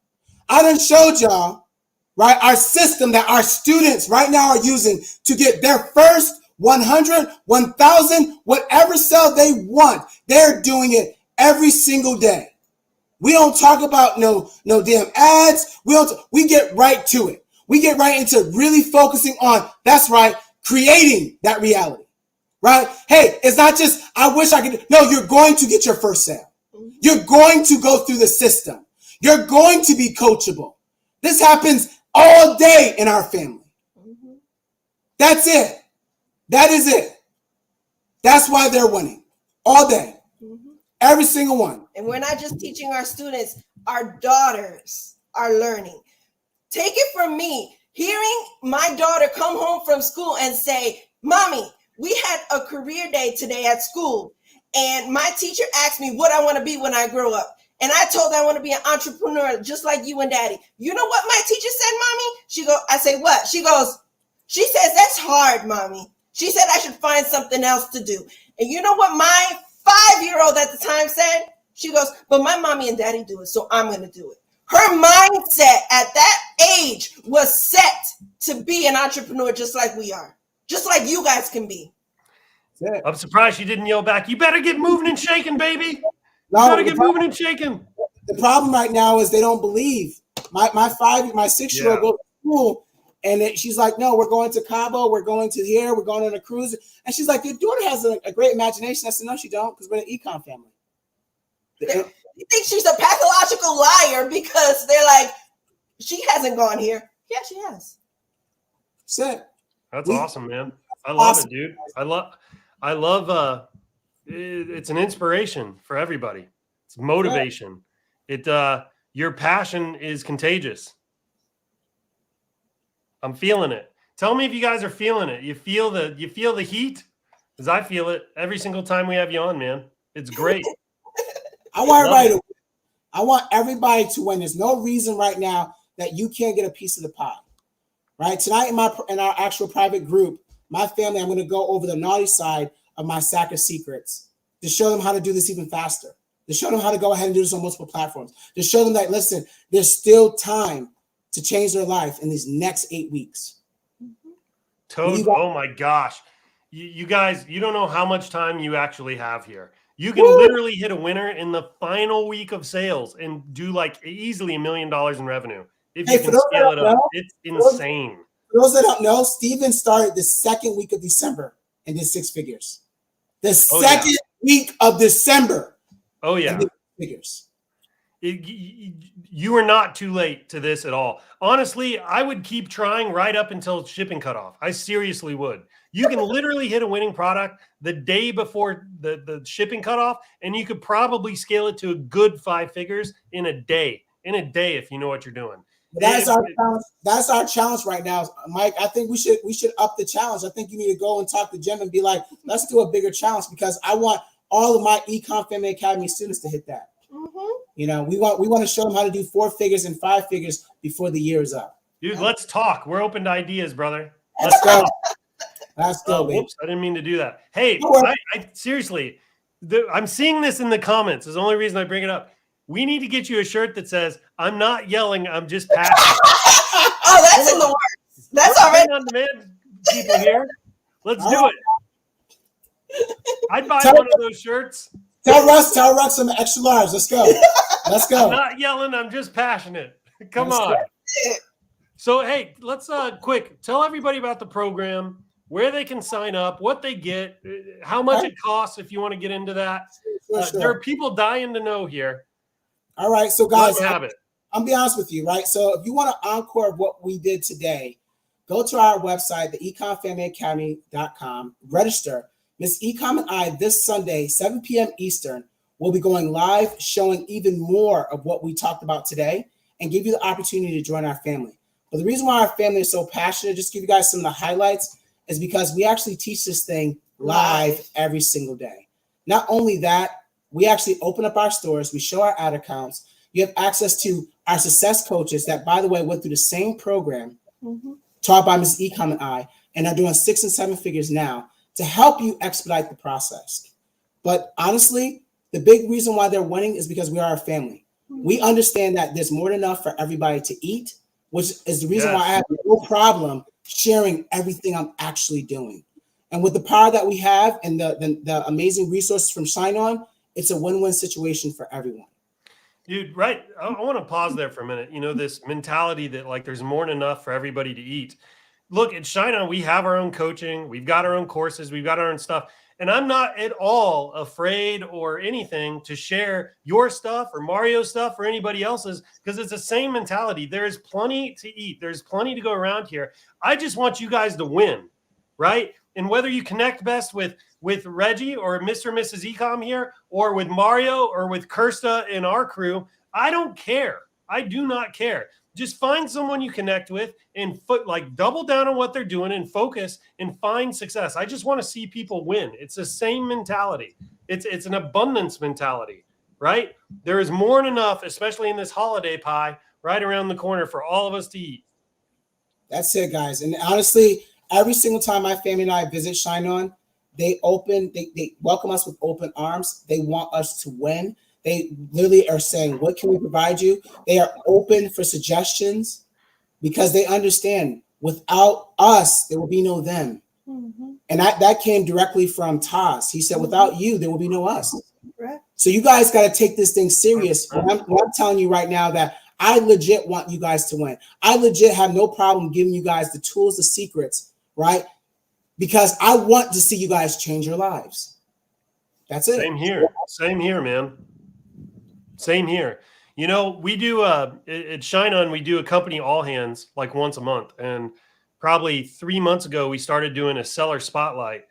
I done showed y'all, right, our system that our students right now are using to get their first 100, 1,000, whatever sale they want. They're doing it every single day. We don't talk about no damn ads. We get right to it. We get right into really focusing on, that's right, creating that reality. Right? Hey, it's not just, I wish I could. No, you're going to get your first sale. You're going to go through the system. You're going to be coachable. This happens all day in our family. Mm-hmm. That's it. That is it. That's why they're winning all day. Mm-hmm. Every single one. And we're not just teaching our students. our daughters are learning. Take it from me, hearing my daughter come home from school and say, Mommy, we had a career day today at school, and my teacher asked me what I want to be when I grow up. And I told her I want to be an entrepreneur just like you and Daddy. You know what my teacher said, Mommy? I say, what? She says, that's hard, Mommy. She said I should find something else to do. And you know what my 5-year-old at the time said? She goes, but my mommy and daddy do it, so I'm going to do it. Her mindset at that age was set to be an entrepreneur just like we are, just like you guys can be. I'm surprised she didn't yell back, you better get moving and shaking, baby. You better get moving and shaking. The problem right now is they don't believe. My 6-year-old goes to school, and she's like, no, we're going to Cabo, we're going to here, we're going on a cruise. And she's like, your daughter has a great imagination. I said, no, she don't, because we're an econ family. You think she's a pathological liar because they're like, she hasn't gone here. Yeah, she has. That's awesome, man. I love it, dude. I love it's an inspiration for everybody. It's motivation. Your passion is contagious. I'm feeling it. Tell me if you guys are feeling it. You feel the heat? Because I feel it every single time we have you on, man. It's great. I want everybody to win. There's no reason right now that you can't get a piece of the pie. Right? Tonight in our actual private group, my family, I'm going to go over the naughty side of my sack of secrets to show them how to do this even faster, to show them how to go ahead and do this on multiple platforms, to show them that, listen, there's still time to change their life in these next 8 weeks. Oh my gosh. You guys, you don't know how much time you actually have here. You can literally hit a winner in the final week of sales and do like easily $1 million in revenue. If you can scale it up, it's insane. For those that don't know, Steven started the second week of December and did 6 figures. The second week of December. Oh, yeah. Figures. You are not too late to this at all. Honestly, I would keep trying right up until shipping cutoff. I seriously would. You can literally hit a winning product the day before the shipping cutoff, and you could probably scale it to a good 5 figures in a day. If you know what you're doing. That's our challenge. That's our challenge right now, Mike. I think we should up the challenge. I think you need to go and talk to Jim and be like, let's do a bigger challenge, because I want all of my Ecom Family Academy students to hit that. Mm-hmm. You know, we want to show them how to do 4 figures and 5 figures before the year is up. Dude, let's talk. We're open to ideas, brother. Let's go. Let's go. Whoops, I didn't mean to do that. Hey, I seriously, I'm seeing this in the comments. Is the only reason I bring it up. We need to get you a shirt that says, I'm not yelling, I'm just passionate. Oh, that's in the works. That's already on demand, people here. Let's do it. I'd buy one of those shirts. Tell Russ some extra large. Let's go. Let's go. I'm not yelling, I'm just passionate. Come on. So, hey, let's quick tell everybody about the program, where they can sign up, what they get, how much it costs if you want to get into that. Sure. There are people dying to know here. All right, so guys, I'm be honest with you, right? So if you want to encore of what we did today, go to our website, the ECOMFamilyAcademy.com, register. Miss Ecom and I, this Sunday, 7 p.m. Eastern, will be going live, showing even more of what we talked about today, and give you the opportunity to join our family. But the reason why our family is so passionate, just give you guys some of the highlights, is because we actually teach this thing live every single day. Not only that, we actually open up our stores. We show our ad accounts. You have access to our success coaches that, by the way, went through the same program taught by Ms. Ecom and I, and are doing 6 and 7 figures now to help you expedite the process. But honestly, the big reason why they're winning is because we are a family. We understand that there's more than enough for everybody to eat, which is the reason why I have no problem sharing everything I'm actually doing. And with the power that we have and the amazing resources from ShineOn, it's a win-win situation for everyone. Dude, right. I want to pause there for a minute. You know, this mentality that like there's more than enough for everybody to eat. Look, at ShineOn, we have our own coaching. We've got our own courses. We've got our own stuff. And I'm not at all afraid or anything to share your stuff or Mario's stuff or anybody else's, because it's the same mentality. There's plenty to eat. There's plenty to go around here. I just want you guys to win, right? And whether you connect best with Reggie or Mr. and Mrs. Ecom here, or with Mario or with Kirsta and our crew, I don't care. I do not care. Just find someone you connect with and double down on what they're doing and focus and find success. I just want to see people win. It's the same mentality. It's an abundance mentality, right? There is more than enough, especially in this holiday pie right around the corner for all of us to eat. That's it, guys. And honestly, every single time my family and I visit ShineOn, they welcome us with open arms. They want us to win. They literally are saying, what can we provide you? They are open for suggestions because they understand without us, there will be no them. Mm-hmm. And that came directly from Taz. He said, without you, there will be no us. Right. So you guys got to take this thing serious. I'm telling you right now that I legit want you guys to win. I legit have no problem giving you guys the tools, the secrets, right? Because I want to see you guys change your lives. That's it. Same here. Same here, man. Same here. You know, we do at ShineOn, we do a company all hands like once a month. And probably 3 months ago, we started doing a seller spotlight.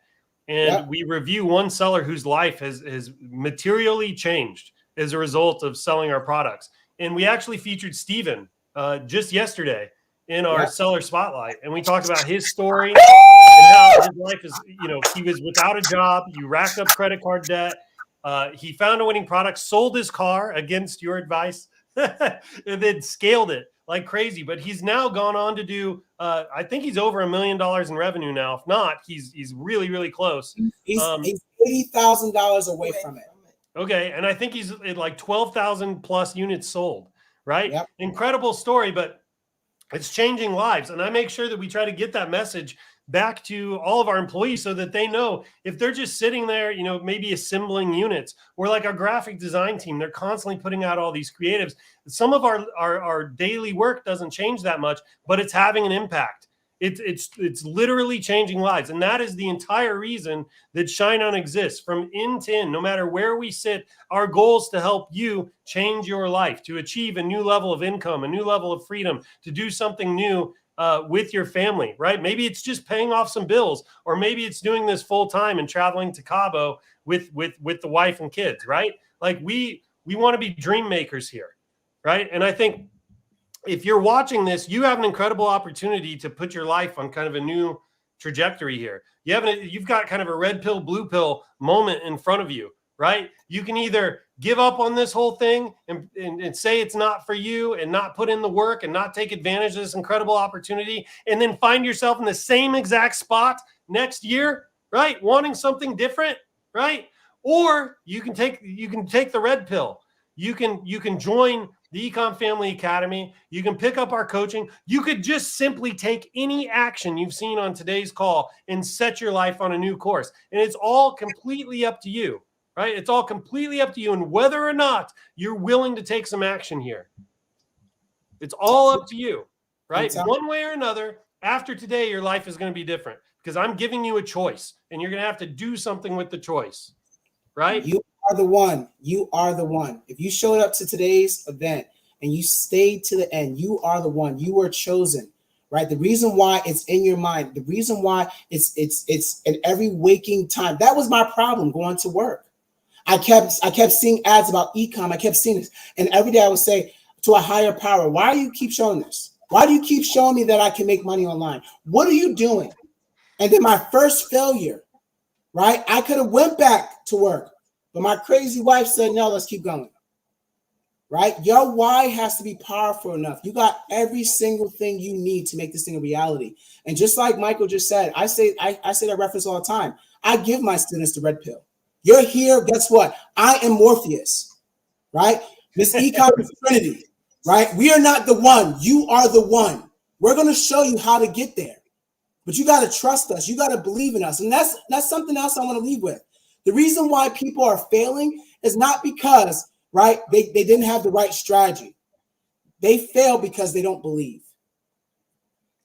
And we review one seller whose life has materially changed as a result of selling our products. And we actually featured Steven just yesterday in our seller spotlight. And we talked about his story and how his life is, you know, he was without a job. You racked up credit card debt. He found a winning product, sold his car against your advice, and then scaled it like crazy. But he's now gone on to do, I think he's over $1 million in revenue now. If not, he's really, really close. He's $80,000 away from it. Okay, and I think he's at like 12,000 plus units sold, right? Yep. Incredible story, but it's changing lives. And I make sure that we try to get that message back to all of our employees so that they know if they're just sitting there, you know, maybe assembling units, or like our graphic design team, they're constantly putting out all these creatives. Some of our daily work doesn't change that much, but it's having an impact. It's literally changing lives. And that is the entire reason that ShineOn exists. From end to end, no matter where we sit, our goal is to help you change your life, to achieve a new level of income, a new level of freedom, to do something new with your family, right? Maybe it's just paying off some bills, or maybe it's doing this full time and traveling to Cabo with the wife and kids, right? Like we want to be dream makers here, right? And I think if you're watching this, you have an incredible opportunity to put your life on kind of a new trajectory here. You've got kind of a red pill, blue pill moment in front of you, right? You can either give up on this whole thing and say it's not for you and not put in the work and not take advantage of this incredible opportunity, and then find yourself in the same exact spot next year, right? Wanting something different, right? Or you can take the red pill. You can join the Ecom Family Academy. You can pick up our coaching. You could just simply take any action you've seen on today's call and set your life on a new course. And it's all completely up to you, right? It's all completely up to you, and whether or not you're willing to take some action here. It's all up to you, right? One way or another, after today, your life is going to be different because I'm giving you a choice, and you're going to have to do something with the choice, right? You are the one. You are the one. If you showed up to today's event and you stayed to the end, you are the one. You were chosen, right? The reason why it's in your mind, the reason why it's in every waking time. That was my problem going to work. I kept seeing ads about ecom. I kept seeing this, and every day I would say to a higher power, "Why do you keep showing this? Why do you keep showing me that I can make money online? What are you doing?" And then my first failure, right? I could have went back to work. But my crazy wife said, no, let's keep going, right? Your why has to be powerful enough. You got every single thing you need to make this thing a reality. And just like Michael just said, I say that reference all the time. I give my students the red pill. You're here, guess what? I am Morpheus, right? This ecom is Trinity, right? We are not the one. You are the one. We're going to show you how to get there. But you got to trust us. You got to believe in us. And that's something else I want to leave with. The reason why people are failing is not because, right, they didn't have the right strategy. They fail because they don't believe.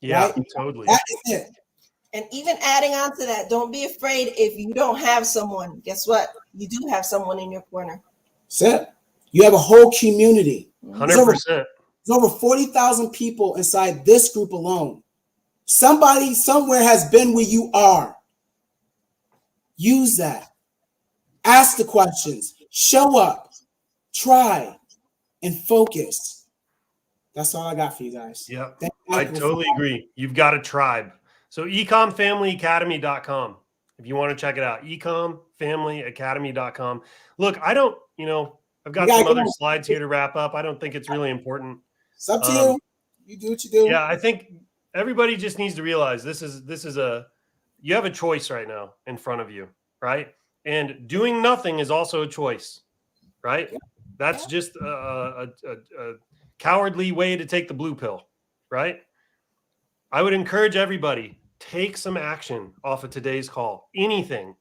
Yeah, right? Totally. That is it. And even adding on to that, don't be afraid if you don't have someone. Guess what? You do have someone in your corner. That's it. You have a whole community. 100%. There's over 40,000 people inside this group alone. Somebody somewhere has been where you are. Use that. Ask the questions. Show up. Try. and focus. That's all I got for you guys. Yeah, Thank I you. totally agree. You've got a tribe. So ecomfamilyacademy.com if you want to check it out. ecomfamilyacademy.com. Look, I don't, I've got some other slides here to wrap up. I don't think it's really important. It's up to you. You do what you do. Yeah, I think everybody just needs to realize you have a choice right now in front of you, right? And doing nothing is also a choice, right? Yeah. That's just a cowardly way to take the blue pill, right? I would encourage everybody, take some action off of today's call. Anything,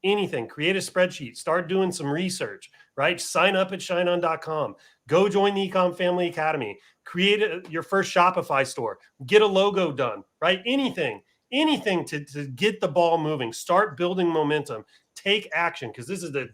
create a spreadsheet, start doing some research, right? Sign up at ShineOn.com. Go join the Ecom Family Academy. Create your first Shopify store. Get a logo done, right? Anything to get the ball moving. Start building momentum. Take action, because this is a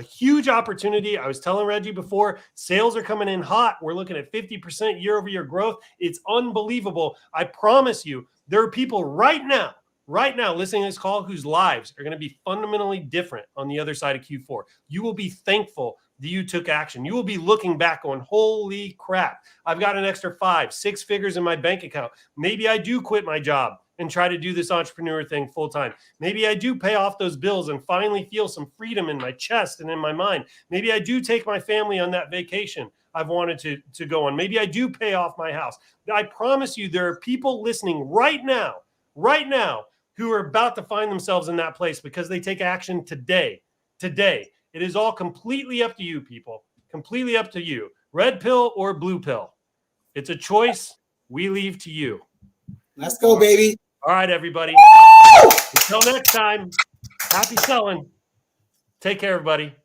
huge opportunity. I was telling Reggie before, sales are coming in hot. We're looking at 50% year-over-year growth. It's unbelievable. I promise you, there are people right now listening to this call whose lives are going to be fundamentally different on the other side of Q4. You will be thankful that you took action. You will be looking back on, holy crap, I've got an extra 5-6 figures in my bank account. Maybe I do quit my job and try to do this entrepreneur thing full time. Maybe I do pay off those bills and finally feel some freedom in my chest and in my mind. Maybe I do take my family on that vacation I've wanted to go on. Maybe I do pay off my house. I promise you, there are people listening right now, who are about to find themselves in that place because they take action today. It is all completely up to you, people. Completely up to you. Red pill or blue pill. It's a choice we leave to you. Let's go, baby. All right, everybody. Until next time, happy selling. Take care, everybody.